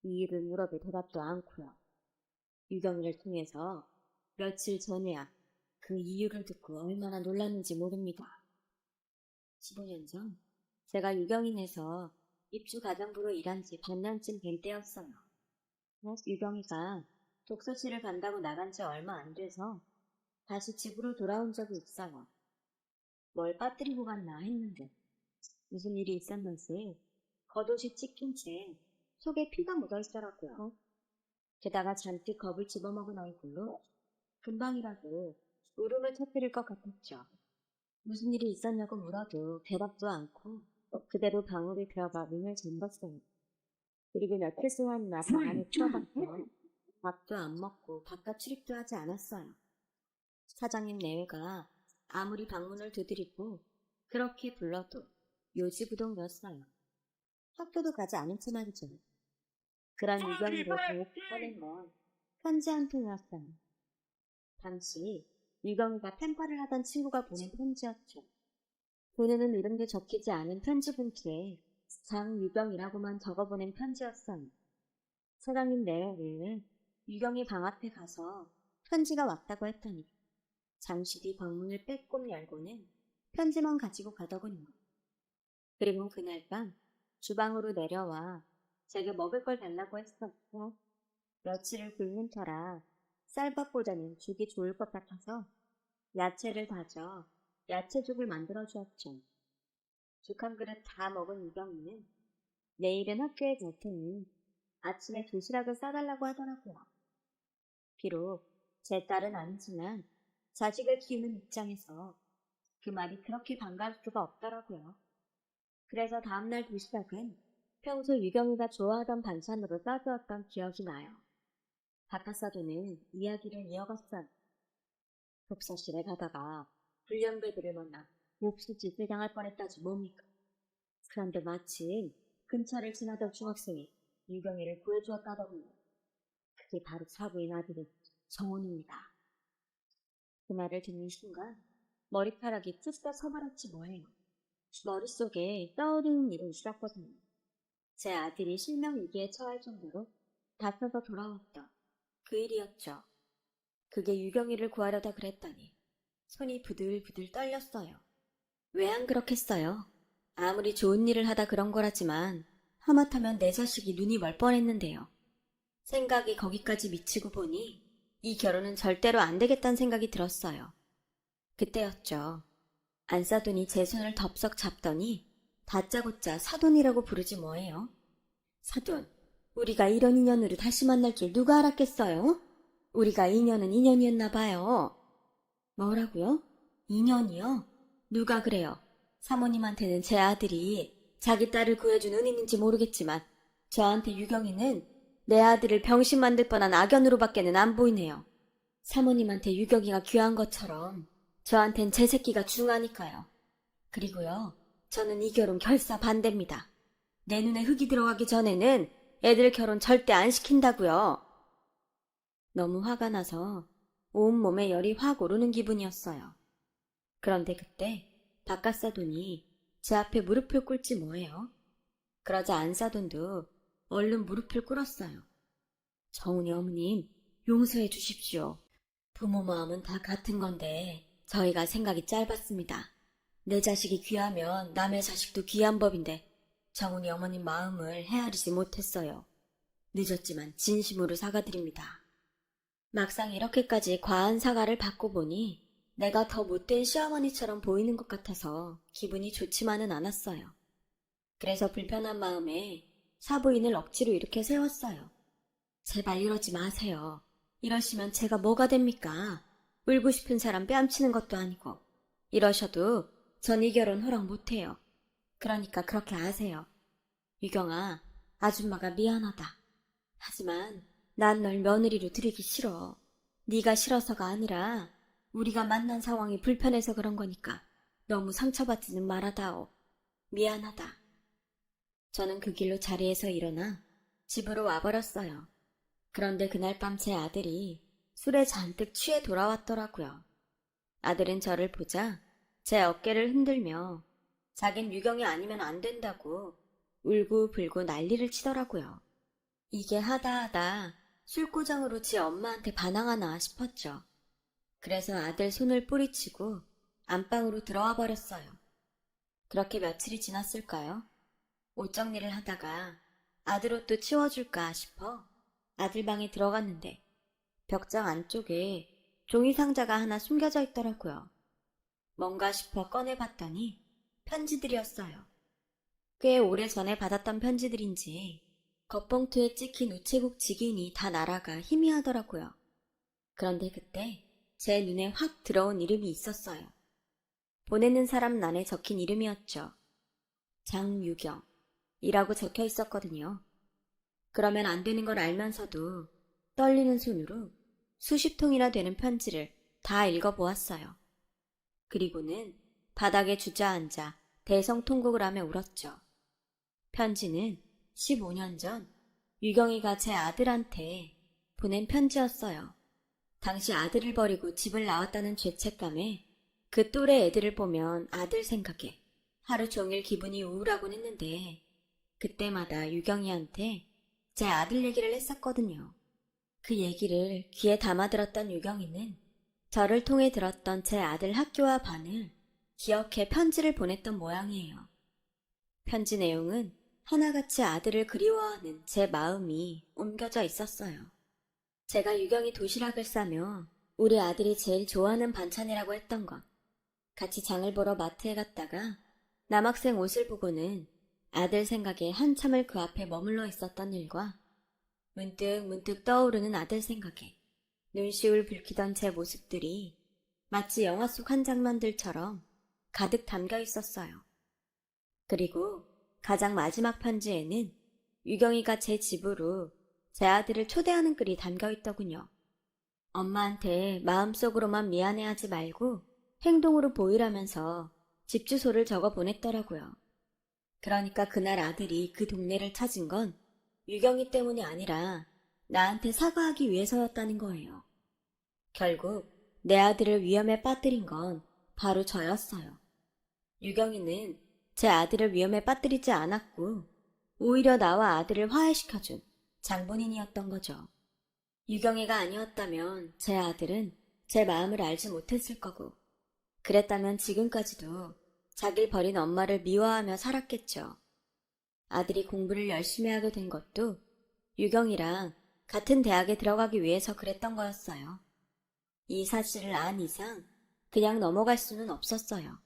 이 일을 물어도 대답도 않고요. 유경이를 통해서 며칠 전에야 그 이유를 듣고 얼마나 놀랐는지 모릅니다. 15년 전 제가 유경인에서 입주 가정부로 일한 지 반년쯤 된 때였어요. 유경이가 독서실을 간다고 나간 지 얼마 안 돼서 다시 집으로 돌아온 적이 있어요. 뭘 빠뜨리고 갔나 했는데 무슨 일이 있었는지 겉옷이 찢긴 채 속에 피가 묻어있더라고요. 게다가 잔뜩 겁을 집어먹은 얼굴로 금방이라도 울음을 터뜨릴 것 같았죠. 무슨 일이 있었냐고 물어도 대답도 않고 그대로 방으로 들어가 문을 잠갔어요. 그리고 며칠 동안이나 방 안에 틀어박혀 밥도 안 먹고 바깥 출입도 하지 않았어요. 사장님 내외가 아무리 방문을 두드리고 그렇게 불러도 요지부동이었어요. 학교도 가지 않은 채 말이죠. 그런 유경이를 보고 꺼낸 건 편지 한 통이었어요. 당시 유경이가 펜팔을 하던 친구가 보낸 편지였죠. 본인은 이름도 적히지 않은 편지 봉투에 장유경이라고만 적어보낸 편지였어요. 사장님 내외는 유경이 방 앞에 가서 편지가 왔다고 했더니 잠시 뒤 방문을 빼꼼 열고는 편지만 가지고 가더군요. 그리고 그날 밤 주방으로 내려와 제게 먹을 걸 달라고 했었고 며칠을 굶는 터라 쌀밥보다는 죽이 좋을 것 같아서 야채를 다져 야채죽을 만들어 주었죠. 죽 한 그릇 다 먹은 유경이는 내일은 학교에 갈 테니 아침에 도시락을 싸달라고 하더라고요. 비록 제 딸은 아니지만 자식을 키우는 입장에서 그 말이 그렇게 반가울 수가 없더라고요. 그래서 다음날 도시락은 평소 유경이가 좋아하던 반찬으로 싸주었던 기억이 나요. 바깥사도는 이야기를 이어갔어요. 독서실에 가다가 불량배들을 만나 몹시 짓을 당할 뻔했다지 뭡니까? 그런데 마침 근처를 지나던 중학생이 유경이를 구해주었다더군요. 그게 바로 사부인 아들인 정원입니다. 그 말을 듣는 순간 머리카락이 쭉 서버렸지 뭐예요. 머릿속에 떠오르는 일이 있었거든요. 제 아들이 실명위기에 처할 정도로 다쳐서 돌아왔다. 그 일이었죠. 그게 유경이를 구하려다 그랬더니 손이 부들부들 떨렸어요. 왜 안 그렇겠어요? 아무리 좋은 일을 하다 그런 거라지만 하마터면 내 자식이 눈이 멀 뻔했는데요. 생각이 거기까지 미치고 보니 이 결혼은 절대로 안 되겠다는 생각이 들었어요. 그때였죠. 안사돈이 제 손을 덥석 잡더니 다짜고짜 사돈이라고 부르지 뭐예요. 사돈, 우리가 이런 인연으로 다시 만날 줄 누가 알았겠어요? 우리가 인연은 인연이었나 봐요. 뭐라고요? 인연이요? 누가 그래요? 사모님한테는 제 아들이 자기 딸을 구해준 은인인지 모르겠지만 저한테 유경이는 내 아들을 병신 만들 뻔한 악연으로밖에는 안 보이네요. 사모님한테 유경이가 귀한 것처럼 저한텐 제 새끼가 중하니까요. 그리고요, 저는 이 결혼 결사 반대입니다. 내 눈에 흙이 들어가기 전에는 애들 결혼 절대 안 시킨다고요. 너무 화가 나서 온몸에 열이 확 오르는 기분이었어요. 그런데 그때 바깥사돈이 제 앞에 무릎을 꿇지 뭐예요. 그러자 안사돈도 얼른 무릎을 꿇었어요. 정훈이 어머님, 용서해 주십시오. 부모 마음은 다 같은 건데 저희가 생각이 짧았습니다. 내 자식이 귀하면 남의 자식도 귀한 법인데 정훈이 어머님 마음을 헤아리지 못했어요. 늦었지만 진심으로 사과드립니다. 막상 이렇게까지 과한 사과를 받고 보니 내가 더 못된 시어머니처럼 보이는 것 같아서 기분이 좋지만은 않았어요. 그래서 불편한 마음에 사부인을 억지로 이렇게 세웠어요. 제발 이러지 마세요. 이러시면 제가 뭐가 됩니까? 울고 싶은 사람 뺨치는 것도 아니고. 이러셔도 전 이 결혼 허락 못해요. 그러니까 그렇게 아세요. 유경아, 아줌마가 미안하다. 하지만 난 널 며느리로 들이기 싫어. 네가 싫어서가 아니라 우리가 만난 상황이 불편해서 그런 거니까 너무 상처받지는 말아다오. 미안하다. 저는 그 길로 자리에서 일어나 집으로 와버렸어요. 그런데 그날 밤 제 아들이 술에 잔뜩 취해 돌아왔더라고요. 아들은 저를 보자 제 어깨를 흔들며 자긴 유경이 아니면 안 된다고 울고불고 난리를 치더라고요. 이게 하다하다 술고장으로 지 엄마한테 반항하나 싶었죠. 그래서 아들 손을 뿌리치고 안방으로 들어와 버렸어요. 그렇게 며칠이 지났을까요? 옷 정리를 하다가 아들 옷도 치워줄까 싶어 아들 방에 들어갔는데 벽장 안쪽에 종이 상자가 하나 숨겨져 있더라고요. 뭔가 싶어 꺼내봤더니 편지들이었어요. 꽤 오래전에 받았던 편지들인지 겉봉투에 찍힌 우체국 직인이 다 날아가 희미하더라고요. 그런데 그때 제 눈에 확 들어온 이름이 있었어요. 보내는 사람 안에 적힌 이름이었죠. 장유경이라고 적혀 있었거든요. 그러면 안 되는 걸 알면서도 떨리는 손으로 수십 통이나 되는 편지를 다 읽어보았어요. 그리고는 바닥에 주저앉아 대성통곡을 하며 울었죠. 편지는 15년 전 유경이가 제 아들한테 보낸 편지였어요. 당시 아들을 버리고 집을 나왔다는 죄책감에 그 또래 애들을 보면 아들 생각에 하루 종일 기분이 우울하곤 했는데 그때마다 유경이한테 제 아들 얘기를 했었거든요. 그 얘기를 귀에 담아들었던 유경이는 저를 통해 들었던 제 아들 학교와 반을 기억해 편지를 보냈던 모양이에요. 편지 내용은 하나같이 아들을 그리워하는 제 마음이 옮겨져 있었어요. 제가 유경이 도시락을 싸며 우리 아들이 제일 좋아하는 반찬이라고 했던 것, 같이 장을 보러 마트에 갔다가 남학생 옷을 보고는 아들 생각에 한참을 그 앞에 머물러 있었던 일과 문득 떠오르는 아들 생각에 눈시울 붉히던 제 모습들이 마치 영화 속 한 장면들처럼 가득 담겨 있었어요. 그리고 가장 마지막 편지에는 유경이가 제 집으로 제 아들을 초대하는 글이 담겨 있더군요. 엄마한테 마음속으로만 미안해하지 말고 행동으로 보이라면서 집 주소를 적어 보냈더라고요. 그러니까 그날 아들이 그 동네를 찾은 건 유경이 때문이 아니라 나한테 사과하기 위해서였다는 거예요. 결국 내 아들을 위험에 빠뜨린 건 바로 저였어요. 유경이는 제 아들을 위험에 빠뜨리지 않았고 오히려 나와 아들을 화해시켜준 장본인이었던 거죠. 유경이가 아니었다면 제 아들은 제 마음을 알지 못했을 거고 그랬다면 지금까지도 자기를 버린 엄마를 미워하며 살았겠죠. 아들이 공부를 열심히 하게 된 것도 유경이랑 같은 대학에 들어가기 위해서 그랬던 거였어요. 이 사실을 안 이상 그냥 넘어갈 수는 없었어요.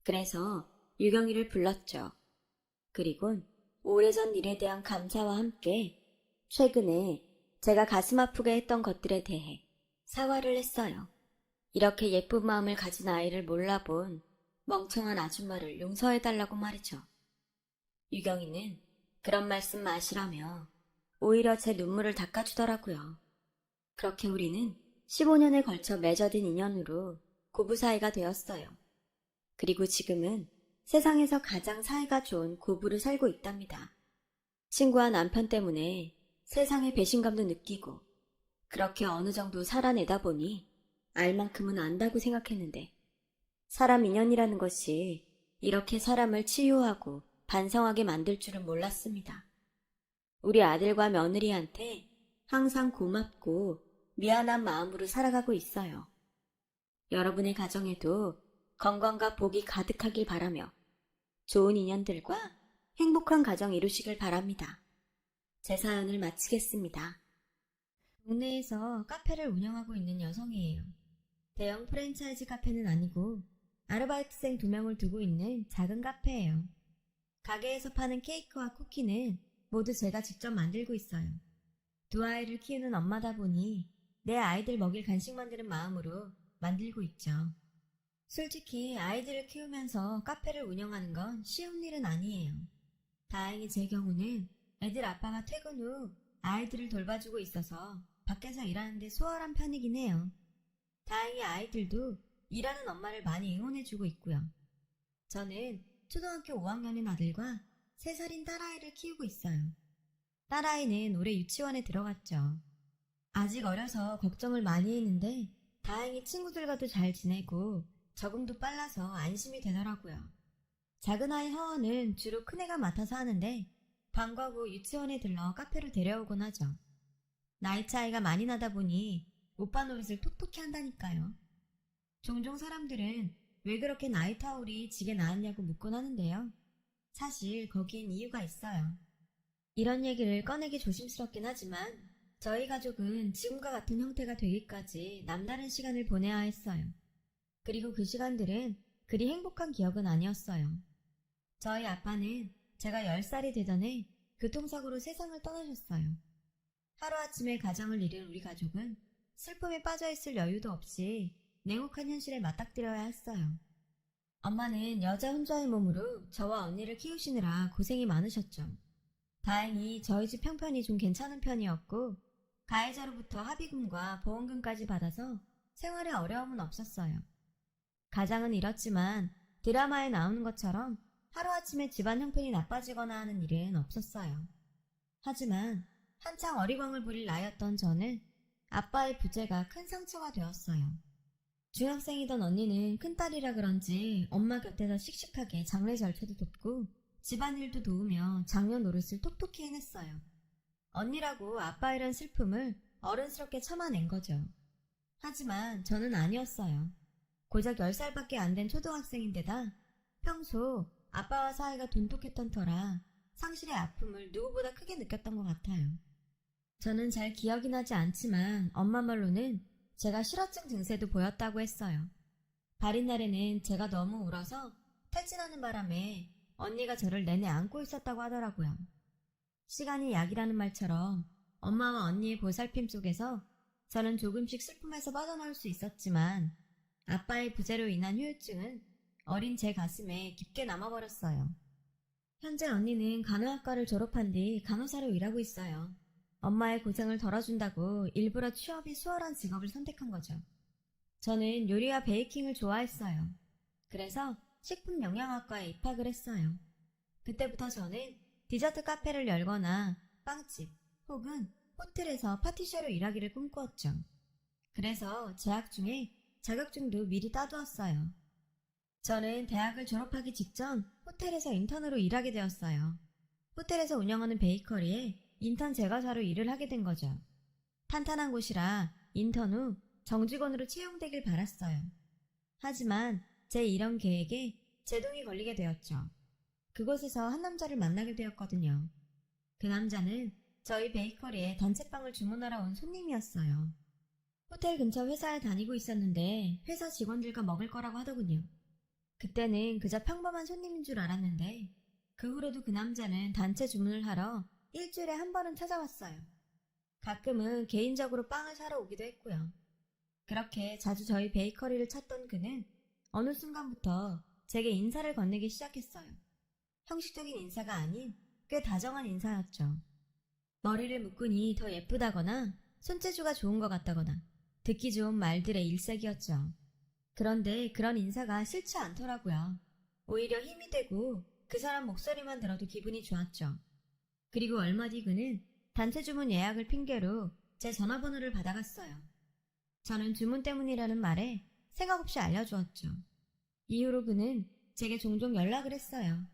그래서 유경이를 불렀죠. 그리곤 오래전 일에 대한 감사와 함께 최근에 제가 가슴 아프게 했던 것들에 대해 사과를 했어요. 이렇게 예쁜 마음을 가진 아이를 몰라본 멍청한 아줌마를 용서해달라고 말이죠. 유경이는 그런 말씀 마시라며 오히려 제 눈물을 닦아주더라고요. 그렇게 우리는 15년에 걸쳐 맺어진 인연으로 고부 사이가 되었어요. 그리고 지금은 세상에서 가장 사이가 좋은 고부를 살고 있답니다. 친구와 남편 때문에 세상의 배신감도 느끼고 그렇게 어느 정도 살아내다 보니 알 만큼은 안다고 생각했는데 사람 인연이라는 것이 이렇게 사람을 치유하고 반성하게 만들 줄은 몰랐습니다. 우리 아들과 며느리한테 항상 고맙고 미안한 마음으로 살아가고 있어요. 여러분의 가정에도 건강과 복이 가득하길 바라며 좋은 인연들과 행복한 가정 이루시길 바랍니다. 제 사연을 마치겠습니다. 국내에서 카페를 운영하고 있는 여성이에요. 대형 프랜차이즈 카페는 아니고 아르바이트생 2명을 두고 있는 작은 카페예요. 가게에서 파는 케이크와 쿠키는 모두 제가 직접 만들고 있어요. 두 아이를 키우는 엄마다 보니 내 아이들 먹일 간식 만드는 마음으로 만들고 있죠. 솔직히 아이들을 키우면서 카페를 운영하는 건 쉬운 일은 아니에요. 다행히 제 경우는 애들 아빠가 퇴근 후 아이들을 돌봐주고 있어서 밖에서 일하는데 수월한 편이긴 해요. 다행히 아이들도 일하는 엄마를 많이 응원해주고 있고요. 저는 초등학교 5학년인 아들과 3살인 딸아이를 키우고 있어요. 딸아이는 올해 유치원에 들어갔죠. 아직 어려서 걱정을 많이 했는데 다행히 친구들과도 잘 지내고 적응도 빨라서 안심이 되더라고요. 작은 아이 허원은 주로 큰애가 맡아서 하는데 방과 후 유치원에 들러 카페로 데려오곤 하죠. 나이 차이가 많이 나다 보니 오빠 노릇을 톡톡히 한다니까요. 종종 사람들은 왜 그렇게 나이 타울이 지게 나왔냐고 묻곤 하는데요. 사실 거기엔 이유가 있어요. 이런 얘기를 꺼내기 조심스럽긴 하지만 저희 가족은 지금과 같은 형태가 되기까지 남다른 시간을 보내야 했어요. 그리고 그 시간들은 그리 행복한 기억은 아니었어요. 저희 아빠는 제가 10살이 되던 해 교통사고로 세상을 떠나셨어요. 하루아침에 가정을 잃은 우리 가족은 슬픔에 빠져있을 여유도 없이 냉혹한 현실에 맞닥뜨려야 했어요. 엄마는 여자 혼자의 몸으로 저와 언니를 키우시느라 고생이 많으셨죠. 다행히 저희 집 형편이 좀 괜찮은 편이었고 가해자로부터 합의금과 보험금까지 받아서 생활에 어려움은 없었어요. 가장은 이렇지만 드라마에 나오는 것처럼 하루아침에 집안 형편이 나빠지거나 하는 일은 없었어요. 하지만 한창 어리광을 부릴 나이였던 저는 아빠의 부재가 큰 상처가 되었어요. 중학생이던 언니는 큰딸이라 그런지 엄마 곁에서 씩씩하게 장례 절차도 돕고 집안일도 도우며 장녀 노릇을 톡톡히 해냈어요. 언니라고 아빠 이런 슬픔을 어른스럽게 참아낸 거죠. 하지만 저는 아니었어요. 고작 10살밖에 안 된 초등학생인데다 평소 아빠와 사이가 돈독했던 터라 상실의 아픔을 누구보다 크게 느꼈던 것 같아요. 저는 잘 기억이 나지 않지만 엄마 말로는 제가 실어증 증세도 보였다고 했어요. 발인 날에는 제가 너무 울어서 탈진하는 바람에 언니가 저를 내내 안고 있었다고 하더라고요. 시간이 약이라는 말처럼 엄마와 언니의 보살핌 속에서 저는 조금씩 슬픔에서 빠져나올 수 있었지만 아빠의 부재로 인한 후유증은 어린 제 가슴에 깊게 남아버렸어요. 현재 언니는 간호학과를 졸업한 뒤 간호사로 일하고 있어요. 엄마의 고생을 덜어준다고 일부러 취업이 수월한 직업을 선택한 거죠. 저는 요리와 베이킹을 좋아했어요. 그래서 식품영양학과에 입학을 했어요. 그때부터 저는 디저트 카페를 열거나 빵집 혹은 호텔에서 파티셔로 일하기를 꿈꾸었죠. 그래서 재학 중에 자격증도 미리 따두었어요. 저는 대학을 졸업하기 직전 호텔에서 인턴으로 일하게 되었어요. 호텔에서 운영하는 베이커리에 인턴 제과사로 일을 하게 된 거죠. 탄탄한 곳이라 인턴 후 정직원으로 채용되길 바랐어요. 하지만 제 이런 계획에 제동이 걸리게 되었죠. 그곳에서 한 남자를 만나게 되었거든요. 그 남자는 저희 베이커리에 단체빵을 주문하러 온 손님이었어요. 호텔 근처 회사에 다니고 있었는데 회사 직원들과 먹을 거라고 하더군요. 그때는 그저 평범한 손님인 줄 알았는데 그 후로도 그 남자는 단체 주문을 하러 일주일에 한 번은 찾아왔어요. 가끔은 개인적으로 빵을 사러 오기도 했고요. 그렇게 자주 저희 베이커리를 찾던 그는 어느 순간부터 제게 인사를 건네기 시작했어요. 형식적인 인사가 아닌 꽤 다정한 인사였죠. 머리를 묶으니 더 예쁘다거나 손재주가 좋은 것 같다거나 듣기 좋은 말들의 일색이었죠. 그런데 그런 인사가 싫지 않더라고요. 오히려 힘이 되고 그 사람 목소리만 들어도 기분이 좋았죠. 그리고 얼마 뒤 그는 단체 주문 예약을 핑계로 제 전화번호를 받아갔어요. 저는 주문 때문이라는 말에 생각 없이 알려주었죠. 이후로 그는 제게 종종 연락을 했어요.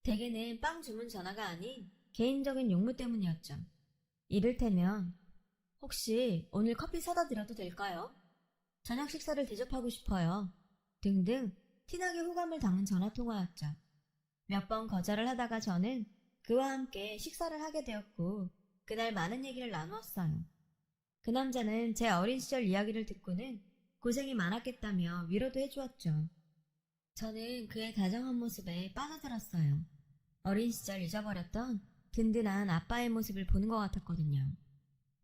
대개는 빵 주문 전화가 아닌 개인적인 용무 때문이었죠. 이를테면 혹시 오늘 커피 사다 드려도 될까요? 저녁 식사를 대접하고 싶어요. 등등 티나게 호감을 담은 전화통화였죠. 몇 번 거절을 하다가 저는 그와 함께 식사를 하게 되었고 그날 많은 얘기를 나누었어요. 그 남자는 제 어린 시절 이야기를 듣고는 고생이 많았겠다며 위로도 해주었죠. 저는 그의 다정한 모습에 빠져들었어요. 어린 시절 잊어버렸던 든든한 아빠의 모습을 보는 것 같았거든요.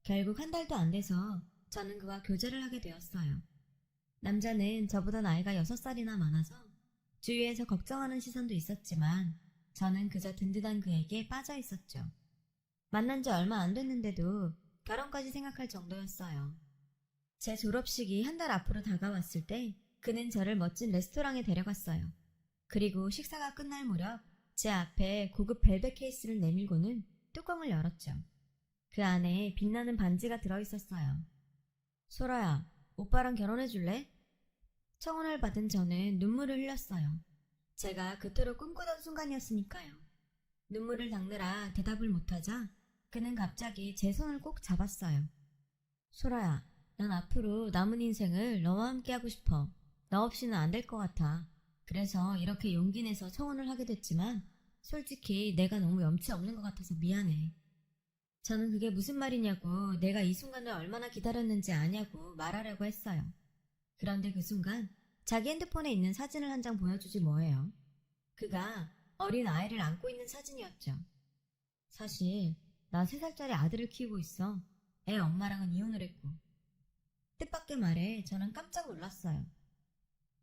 결국 한 달도 안 돼서 저는 그와 교제를 하게 되었어요. 남자는 저보다 나이가 6살이나 많아서 주위에서 걱정하는 시선도 있었지만 저는 그저 든든한 그에게 빠져 있었죠. 만난 지 얼마 안 됐는데도 결혼까지 생각할 정도였어요. 제 졸업식이 한 달 앞으로 다가왔을 때 그는 저를 멋진 레스토랑에 데려갔어요. 그리고 식사가 끝날 무렵 제 앞에 고급 벨벳 케이스를 내밀고는 뚜껑을 열었죠. 그 안에 빛나는 반지가 들어있었어요. 소라야, 오빠랑 결혼해줄래? 청혼을 받은 저는 눈물을 흘렸어요. 제가 그토록 꿈꾸던 순간이었으니까요. 눈물을 닦느라 대답을 못하자 그는 갑자기 제 손을 꼭 잡았어요. 소라야, 난 앞으로 남은 인생을 너와 함께 하고 싶어. 너 없이는 안 될 것 같아. 그래서 이렇게 용기 내서 청혼을 하게 됐지만 솔직히 내가 너무 염치 없는 것 같아서 미안해. 저는 그게 무슨 말이냐고, 내가 이 순간을 얼마나 기다렸는지 아냐고 말하려고 했어요. 그런데 그 순간 자기 핸드폰에 있는 사진을 한 장 보여주지 뭐예요. 그가 어린 아이를 안고 있는 사진이었죠. 사실 나 3살짜리 아들을 키우고 있어. 애 엄마랑은 이혼을 했고. 뜻밖의 말에 저는 깜짝 놀랐어요.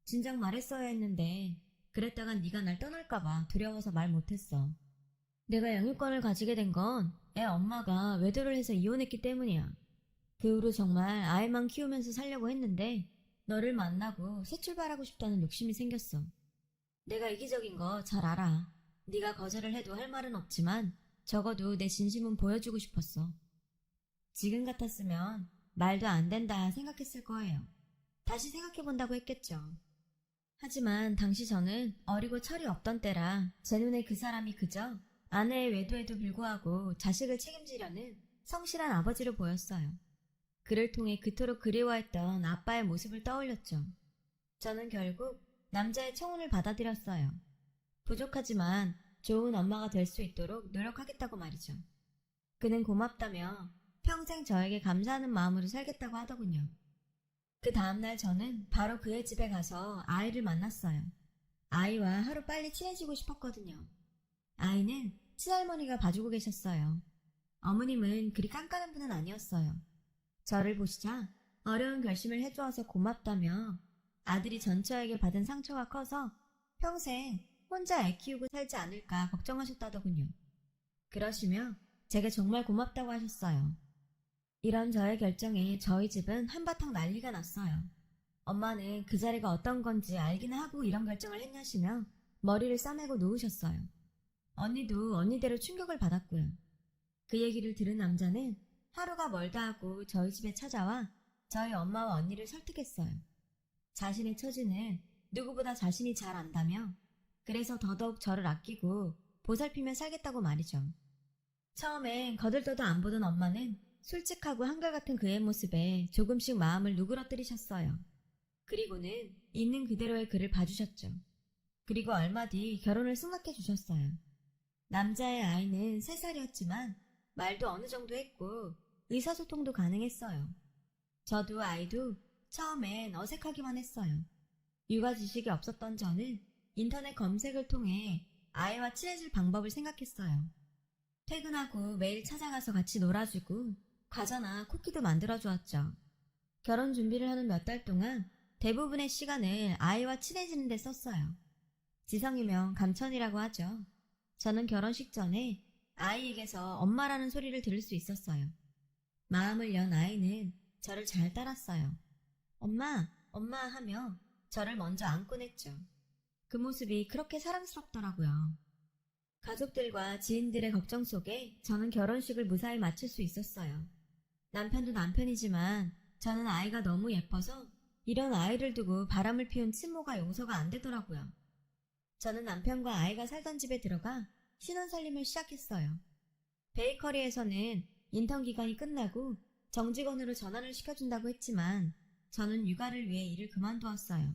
진작 말했어야 했는데 그랬다간 네가 날 떠날까봐 두려워서 말 못했어. 내가 영유권을 가지게 된 건 애 엄마가 외도를 해서 이혼했기 때문이야. 그 후로 정말 아이만 키우면서 살려고 했는데 너를 만나고 새 출발하고 싶다는 욕심이 생겼어. 내가 이기적인 거 잘 알아. 네가 거절을 해도 할 말은 없지만 적어도 내 진심은 보여주고 싶었어. 지금 같았으면 말도 안 된다 생각했을 거예요. 다시 생각해본다고 했겠죠. 하지만 당시 저는 어리고 철이 없던 때라 제 눈에 그 사람이 그저 아내의 외도에도 불구하고 자식을 책임지려는 성실한 아버지로 보였어요. 그를 통해 그토록 그리워했던 아빠의 모습을 떠올렸죠. 저는 결국 남자의 청혼을 받아들였어요. 부족하지만 좋은 엄마가 될 수 있도록 노력하겠다고 말이죠. 그는 고맙다며 평생 저에게 감사하는 마음으로 살겠다고 하더군요. 그 다음날 저는 바로 그의 집에 가서 아이를 만났어요. 아이와 하루 빨리 친해지고 싶었거든요. 아이는 친할머니가 봐주고 계셨어요. 어머님은 그리 깐깐한 분은 아니었어요. 저를 보시자 어려운 결심을 해주어서 고맙다며 아들이 전처에게 받은 상처가 커서 평생 혼자 애 키우고 살지 않을까 걱정하셨다더군요. 그러시며 제게 정말 고맙다고 하셨어요. 이런 저의 결정에 저희 집은 한바탕 난리가 났어요. 엄마는 그 자리가 어떤 건지 알기는 하고 이런 결정을 했냐시며 머리를 싸매고 누우셨어요. 언니도 언니대로 충격을 받았고요. 그 얘기를 들은 남자는 하루가 멀다 하고 저희 집에 찾아와 저희 엄마와 언니를 설득했어요. 자신의 처지는 누구보다 자신이 잘 안다며 그래서 더더욱 저를 아끼고 보살피며 살겠다고 말이죠. 처음엔 거들떠도 안 보던 엄마는 솔직하고 한결같은 그의 모습에 조금씩 마음을 누그러뜨리셨어요. 그리고는 있는 그대로의 그를 봐주셨죠. 그리고 얼마 뒤 결혼을 승낙해 주셨어요. 남자의 아이는 3살이었지만 말도 어느 정도 했고 의사소통도 가능했어요. 저도 아이도 처음엔 어색하기만 했어요. 육아 지식이 없었던 저는 인터넷 검색을 통해 아이와 친해질 방법을 생각했어요. 퇴근하고 매일 찾아가서 같이 놀아주고 과자나 쿠키도 만들어주었죠. 결혼 준비를 하는 몇 달 동안 대부분의 시간을 아이와 친해지는 데 썼어요. 지성이면 감천이라고 하죠. 저는 결혼식 전에 아이에게서 엄마라는 소리를 들을 수 있었어요. 마음을 연 아이는 저를 잘 따랐어요. 엄마, 엄마 하며 저를 먼저 안곤 했죠. 그 모습이 그렇게 사랑스럽더라고요. 가족들과 지인들의 걱정 속에 저는 결혼식을 무사히 마칠 수 있었어요. 남편도 남편이지만 저는 아이가 너무 예뻐서 이런 아이를 두고 바람을 피운 친모가 용서가 안 되더라고요. 저는 남편과 아이가 살던 집에 들어가 신혼살림을 시작했어요. 베이커리에서는 인턴 기간이 끝나고 정직원으로 전환을 시켜준다고 했지만 저는 육아를 위해 일을 그만두었어요.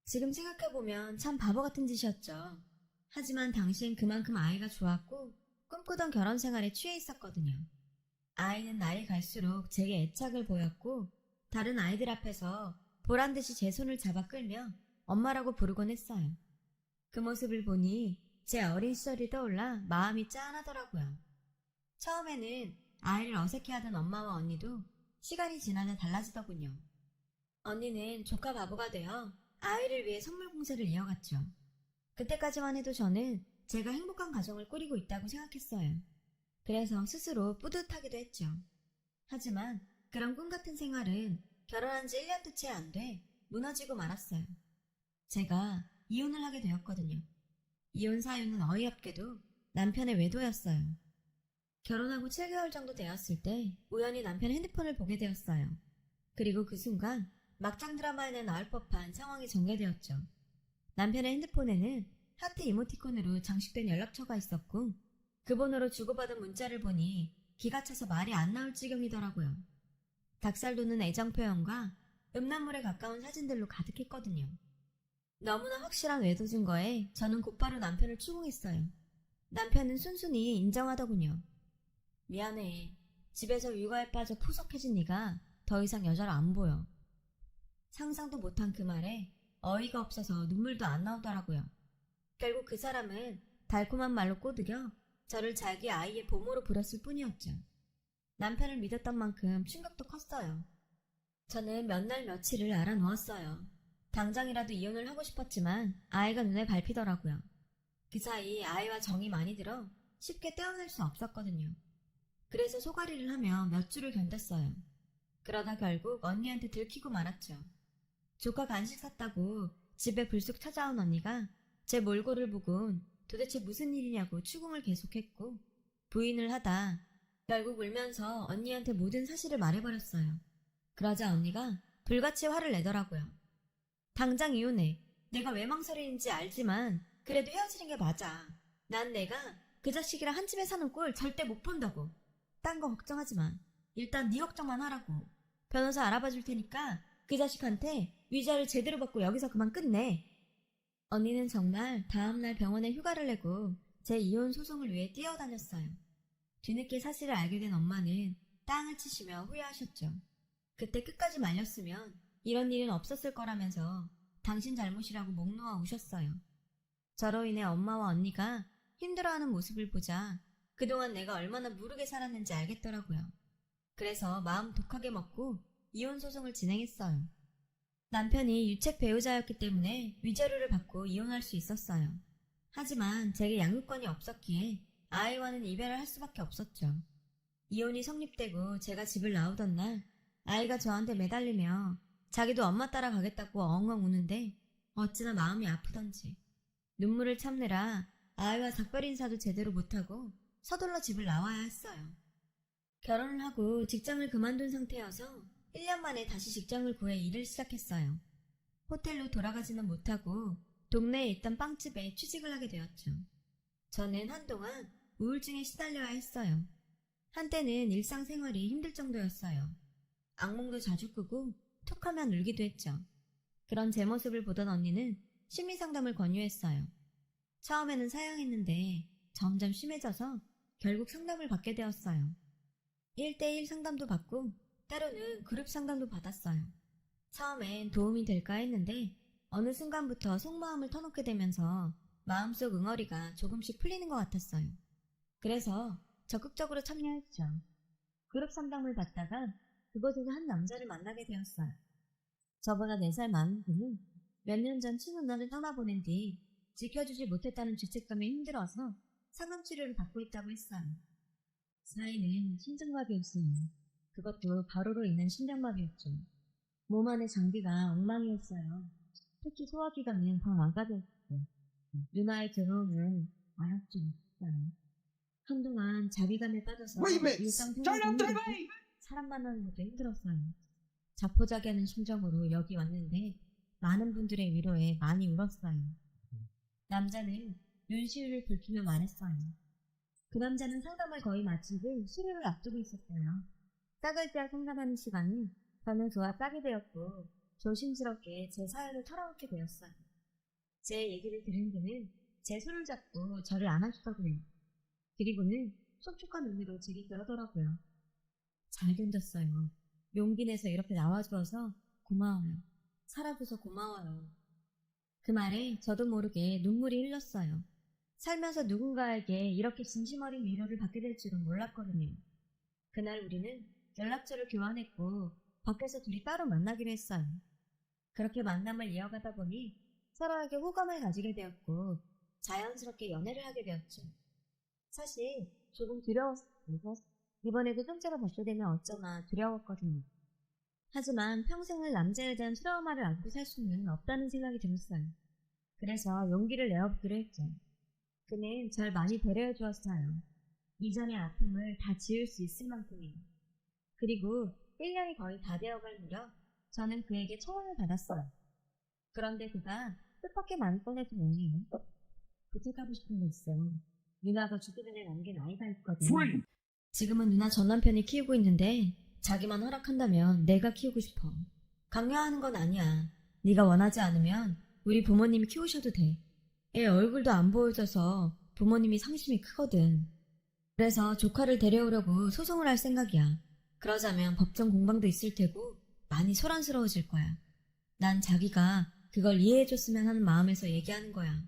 지금 생각해보면 참 바보 같은 짓이었죠. 하지만 당시엔 그만큼 아이가 좋았고 꿈꾸던 결혼 생활에 취해 있었거든요. 아이는 나이 갈수록 제게 애착을 보였고 다른 아이들 앞에서 보란듯이 제 손을 잡아 끌며 엄마라고 부르곤 했어요. 그 모습을 보니 제 어린 시절이 떠올라 마음이 짠하더라고요. 처음에는 아이를 어색해하던 엄마와 언니도 시간이 지나자 달라지더군요. 언니는 조카 바보가 되어 아이를 위해 선물 공세를 이어갔죠. 그때까지만 해도 저는 제가 행복한 가정을 꾸리고 있다고 생각했어요. 그래서 스스로 뿌듯하기도 했죠. 하지만 그런 꿈 같은 생활은 결혼한 지 1년도 채 안 돼 무너지고 말았어요. 제가 이혼을 하게 되었거든요. 이혼 사유는 어이없게도 남편의 외도였어요. 결혼하고 7개월 정도 되었을 때 우연히 남편의 핸드폰을 보게 되었어요. 그리고 그 순간 막장 드라마에 나올 법한 상황이 전개되었죠. 남편의 핸드폰에는 하트 이모티콘으로 장식된 연락처가 있었고 그 번호로 주고받은 문자를 보니 기가 차서 말이 안 나올 지경이더라고요. 닭살 돋는 애정 표현과 음란물에 가까운 사진들로 가득했거든요. 너무나 확실한 외도 증거에 저는 곧바로 남편을 추궁했어요. 남편은 순순히 인정하더군요. 미안해. 집에서 육아에 빠져 푸석해진 네가 더 이상 여자로 안 보여. 상상도 못한 그 말에 어이가 없어서 눈물도 안 나오더라고요. 결국 그 사람은 달콤한 말로 꼬드겨 저를 자기 아이의 보모로 부렸을 뿐이었죠. 남편을 믿었던 만큼 충격도 컸어요. 저는 몇 날 며칠을 알아누웠어요. 당장이라도 이혼을 하고 싶었지만 아이가 눈에 밟히더라고요. 그 사이 아이와 정이 많이 들어 쉽게 떼어낼 수 없었거든요. 그래서 소가리를 하며 몇 주를 견뎠어요. 그러다 결국 언니한테 들키고 말았죠. 조카 간식 샀다고 집에 불쑥 찾아온 언니가 제 몰골을 보곤 도대체 무슨 일이냐고 추궁을 계속했고 부인을 하다 결국 울면서 언니한테 모든 사실을 말해버렸어요. 그러자 언니가 불같이 화를 내더라고요. 당장 이혼해. 내가 왜 망설이는지 알지만 그래도 헤어지는 게 맞아. 난 내가 그 자식이랑 한 집에 사는 꼴 절대 못 본다고. 딴 거 걱정하지 마. 일단 네 걱정만 하라고. 변호사 알아봐 줄 테니까 그 자식한테 위자료 제대로 받고 여기서 그만 끝내. 언니는 정말 다음날 병원에 휴가를 내고 제 이혼 소송을 위해 뛰어다녔어요. 뒤늦게 사실을 알게 된 엄마는 땅을 치시며 후회하셨죠. 그때 끝까지 말렸으면 이런 일은 없었을 거라면서 당신 잘못이라고 목 놓아 우셨어요. 저로 인해 엄마와 언니가 힘들어하는 모습을 보자 그동안 내가 얼마나 무르게 살았는지 알겠더라고요. 그래서 마음 독하게 먹고 이혼 소송을 진행했어요. 남편이 유책 배우자였기 때문에 위자료를 받고 이혼할 수 있었어요. 하지만 제게 양육권이 없었기에 아이와는 이별을 할 수밖에 없었죠. 이혼이 성립되고 제가 집을 나오던 날 아이가 저한테 매달리며 자기도 엄마 따라 가겠다고 엉엉 우는데 어찌나 마음이 아프던지 눈물을 참느라 아이와 작별 인사도 제대로 못하고 서둘러 집을 나와야 했어요. 결혼을 하고 직장을 그만둔 상태여서 1년 만에 다시 직장을 구해 일을 시작했어요. 호텔로 돌아가지는 못하고 동네에 있던 빵집에 취직을 하게 되었죠. 저는 한동안 우울증에 시달려야 했어요. 한때는 일상생활이 힘들 정도였어요. 악몽도 자주 꾸고 툭하면 울기도 했죠. 그런 제 모습을 보던 언니는 심리상담을 권유했어요. 처음에는 사양했는데 점점 심해져서 결국 상담을 받게 되었어요. 1대1 상담도 받고 때로는 그룹 상담도 받았어요. 처음엔 도움이 될까 했는데 어느 순간부터 속마음을 터놓게 되면서 마음속 응어리가 조금씩 풀리는 것 같았어요. 그래서 적극적으로 참여했죠. 그룹 상담을 받다가 그곳에서 한 남자를 만나게 되었어요. 저보다 4살 많은 그는 몇 년 전 친누나를 떠나보낸 뒤 지켜주지 못했다는 죄책감에 힘들어서 상담치료를 받고 있다고 했어요. 사인은 심장마비였어요. 그것도 바로로 인한 심장마비였죠. 몸 안의 장비가 엉망이었어요. 특히 소화기관은 더 망가졌어요. 누나의 괴로움은 알았죠. 한동안 자비감에 빠져서 일상생활도 힘들고 사람 만나는 것도 힘들었어요. 자포자기하는 심정으로 여기 왔는데 많은 분들의 위로에 많이 울었어요. 남자는 눈시울을 붉히며 말했어요. 그 남자는 상담을 거의 마치고 수료를 앞두고 있었어요. 짝을 짜 상담하는 시간이 저는 그와 짝이 되었고 조심스럽게 제 사연을 털어놓게 되었어요. 제 얘기를 들은 그는 제 손을 잡고 저를 안아주더군요. 그리고는 촉촉한 눈으로 제게 그러더라고요. 잘 견뎠어요. 용기 내서 이렇게 나와주어서 고마워요. 살아줘서 고마워요. 그 말에 저도 모르게 눈물이 흘렀어요. 살면서 누군가에게 이렇게 진심 어린 위로를 받게 될 줄은 몰랐거든요. 그날 우리는 연락처를 교환했고 밖에서 둘이 따로 만나기로 했어요. 그렇게 만남을 이어가다 보니 서로에게 호감을 가지게 되었고 자연스럽게 연애를 하게 되었죠. 사실 조금 두려웠어요. 이번에도 뜬째로 받게 되면 어쩌나 두려웠거든요. 하지만 평생을 남자에 대한 트라우마를 안고 살 수는 없다는 생각이 들었어요. 그래서 용기를 내어보기로 했죠. 그는 절 많이 배려해 주었어요. 이전의 아픔을 다 지울 수 있을 만큼이요. 그리고 1년이 거의 다 되어갈 무렵 저는 그에게 초혼을 받았어요. 그런데 그가 뜻밖의 만권에서 뭐예요? 부탁하고 싶은 게 있어. 누나가 죽기 전에 남긴 아이가 있거든. 지금은 누나 전 남편이 키우고 있는데 자기만 허락한다면 내가 키우고 싶어. 강요하는 건 아니야. 네가 원하지 않으면 우리 부모님이 키우셔도 돼. 애 얼굴도 안 보여줘서 부모님이 상심이 크거든. 그래서 조카를 데려오려고 소송을 할 생각이야. 그러자면 법정 공방도 있을 테고 많이 소란스러워질 거야. 난 자기가 그걸 이해해줬으면 하는 마음에서 얘기하는 거야.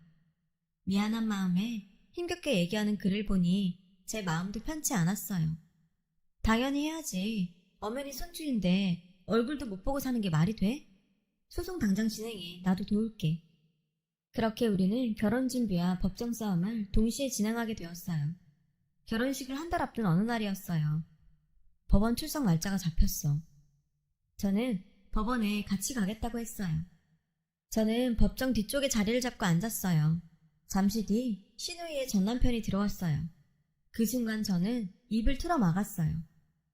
미안한 마음에 힘겹게 얘기하는 그를 보니 제 마음도 편치 않았어요. 당연히 해야지. 엄연히 손주인데 얼굴도 못 보고 사는 게 말이 돼? 소송 당장 진행해. 나도 도울게. 그렇게 우리는 결혼 준비와 법정 싸움을 동시에 진행하게 되었어요. 결혼식을 한 달 앞둔 어느 날이었어요. 법원 출석 날짜가 잡혔어. 저는 법원에 같이 가겠다고 했어요. 저는 법정 뒤쪽에 자리를 잡고 앉았어요. 잠시 뒤 신우이의 전 남편이 들어왔어요. 그 순간 저는 입을 틀어 막았어요.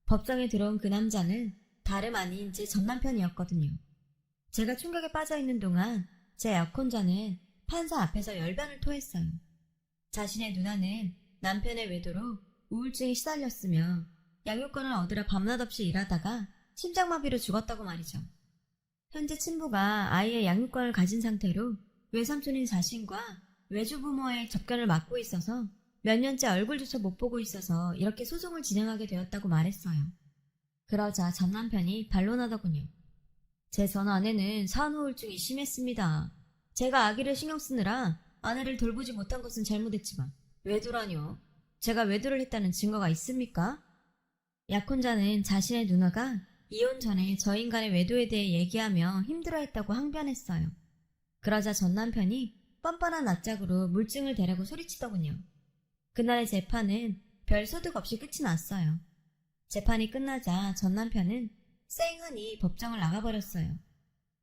법정에 들어온 그 남자는 다름 아닌 제 전 남편이었거든요. 제가 충격에 빠져있는 동안 제 약혼자는 판사 앞에서 열변을 토했어요. 자신의 누나는 남편의 외도로 우울증에 시달렸으며 양육권을 얻으려 밤낮 없이 일하다가 심장마비로 죽었다고 말이죠. 현재 친부가 아이의 양육권을 가진 상태로 외삼촌인 자신과 외조부모의 접견을 맡고 있어서 몇 년째 얼굴조차 못 보고 있어서 이렇게 소송을 진행하게 되었다고 말했어요. 그러자 전 남편이 반론하더군요. 제 전 아내는 산후우울증이 심했습니다. 제가 아기를 신경 쓰느라 아내를 돌보지 못한 것은 잘못했지만 외도라뇨. 제가 외도를 했다는 증거가 있습니까? 약혼자는 자신의 누나가 이혼 전에 저 인간의 외도에 대해 얘기하며 힘들어했다고 항변했어요. 그러자 전 남편이 뻔뻔한 낯짝으로 물증을 대라고 소리치더군요. 그날의 재판은 별 소득 없이 끝이 났어요. 재판이 끝나자 전 남편은 쌩하니 법정을 나가버렸어요.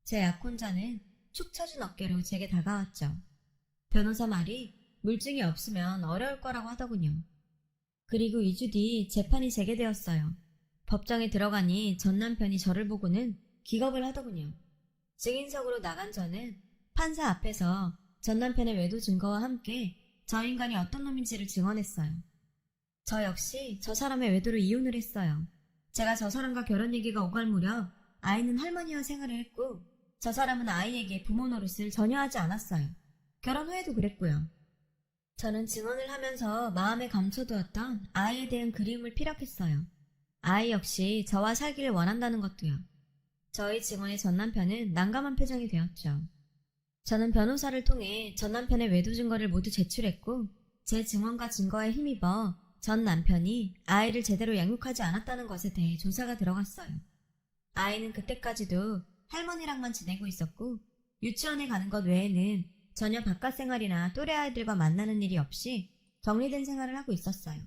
제 약혼자는 축 처진 어깨로 제게 다가왔죠. 변호사 말이 물증이 없으면 어려울 거라고 하더군요. 그리고 2주 뒤 재판이 재개되었어요. 법정에 들어가니 전 남편이 저를 보고는 기겁을 하더군요. 증인석으로 나간 저는 판사 앞에서 전 남편의 외도 증거와 함께 저 인간이 어떤 놈인지를 증언했어요. 저 역시 저 사람의 외도로 이혼을 했어요. 제가 저 사람과 결혼 얘기가 오갈 무렵 아이는 할머니와 생활을 했고 저 사람은 아이에게 부모 노릇을 전혀 하지 않았어요. 결혼 후에도 그랬고요. 저는 증언을 하면서 마음에 감춰두었던 아이에 대한 그리움을 피력했어요. 아이 역시 저와 살기를 원한다는 것도요. 저의 증언에 전 남편은 난감한 표정이 되었죠. 저는 변호사를 통해 전 남편의 외도 증거를 모두 제출했고 제 증언과 증거에 힘입어 전 남편이 아이를 제대로 양육하지 않았다는 것에 대해 조사가 들어갔어요. 아이는 그때까지도 할머니랑만 지내고 있었고 유치원에 가는 것 외에는 전혀 바깥 생활이나 또래 아이들과 만나는 일이 없이 격리된 생활을 하고 있었어요.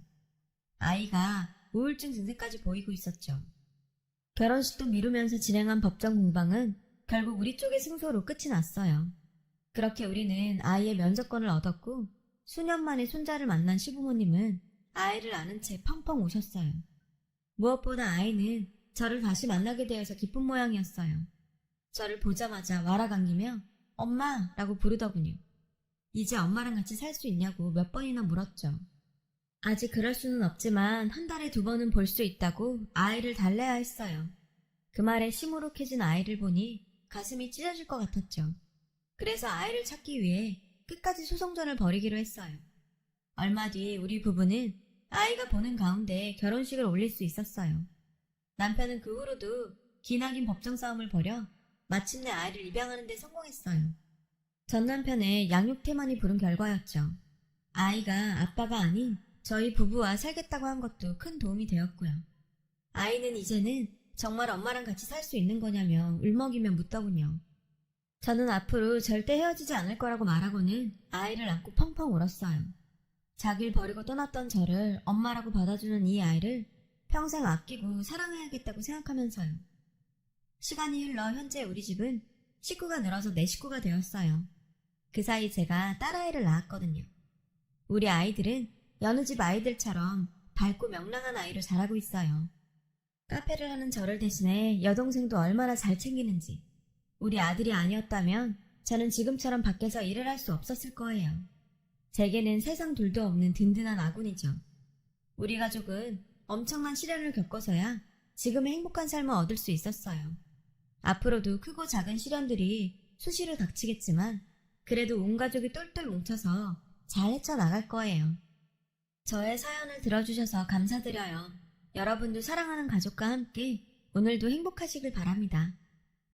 아이가 우울증 증세까지 보이고 있었죠. 결혼식도 미루면서 진행한 법정 공방은 결국 우리 쪽의 승소로 끝이 났어요. 그렇게 우리는 아이의 면접권을 얻었고 수년 만에 손자를 만난 시부모님은 아이를 안은 채 펑펑 우셨어요. 무엇보다 아이는 저를 다시 만나게 되어서 기쁜 모양이었어요. 저를 보자마자 와라강기며 엄마라고 부르더군요. 이제 엄마랑 같이 살 수 있냐고 몇 번이나 물었죠. 아직 그럴 수는 없지만 한 달에 2번은 볼 수 있다고 아이를 달래야 했어요. 그 말에 시무룩해진 아이를 보니 가슴이 찢어질 것 같았죠. 그래서 아이를 찾기 위해 끝까지 소송전을 벌이기로 했어요. 얼마 뒤 우리 부부는 아이가 보는 가운데 결혼식을 올릴 수 있었어요. 남편은 그 후로도 기나긴 법정 싸움을 벌여 마침내 아이를 입양하는 데 성공했어요. 전 남편의 양육 태만이 부른 결과였죠. 아이가 아빠가 아닌 저희 부부와 살겠다고 한 것도 큰 도움이 되었고요. 아이는 이제는 정말 엄마랑 같이 살 수 있는 거냐며 울먹이며 묻더군요. 저는 앞으로 절대 헤어지지 않을 거라고 말하고는 아이를 안고 펑펑 울었어요. 자기를 버리고 떠났던 저를 엄마라고 받아주는 이 아이를 평생 아끼고 사랑해야겠다고 생각하면서요. 시간이 흘러 현재 우리 집은 식구가 늘어서 4식구가 되었어요. 그 사이 제가 딸아이를 낳았거든요. 우리 아이들은 여느 집 아이들처럼 밝고 명랑한 아이로 자라고 있어요. 카페를 하는 저를 대신해 여동생도 얼마나 잘 챙기는지. 우리 아들이 아니었다면 저는 지금처럼 밖에서 일을 할 수 없었을 거예요. 제게는 세상 둘도 없는 든든한 아군이죠. 우리 가족은 엄청난 시련을 겪어서야 지금의 행복한 삶을 얻을 수 있었어요. 앞으로도 크고 작은 시련들이 수시로 닥치겠지만 그래도 온 가족이 똘똘 뭉쳐서 잘 헤쳐나갈 거예요. 저의 사연을 들어주셔서 감사드려요. 여러분도 사랑하는 가족과 함께 오늘도 행복하시길 바랍니다.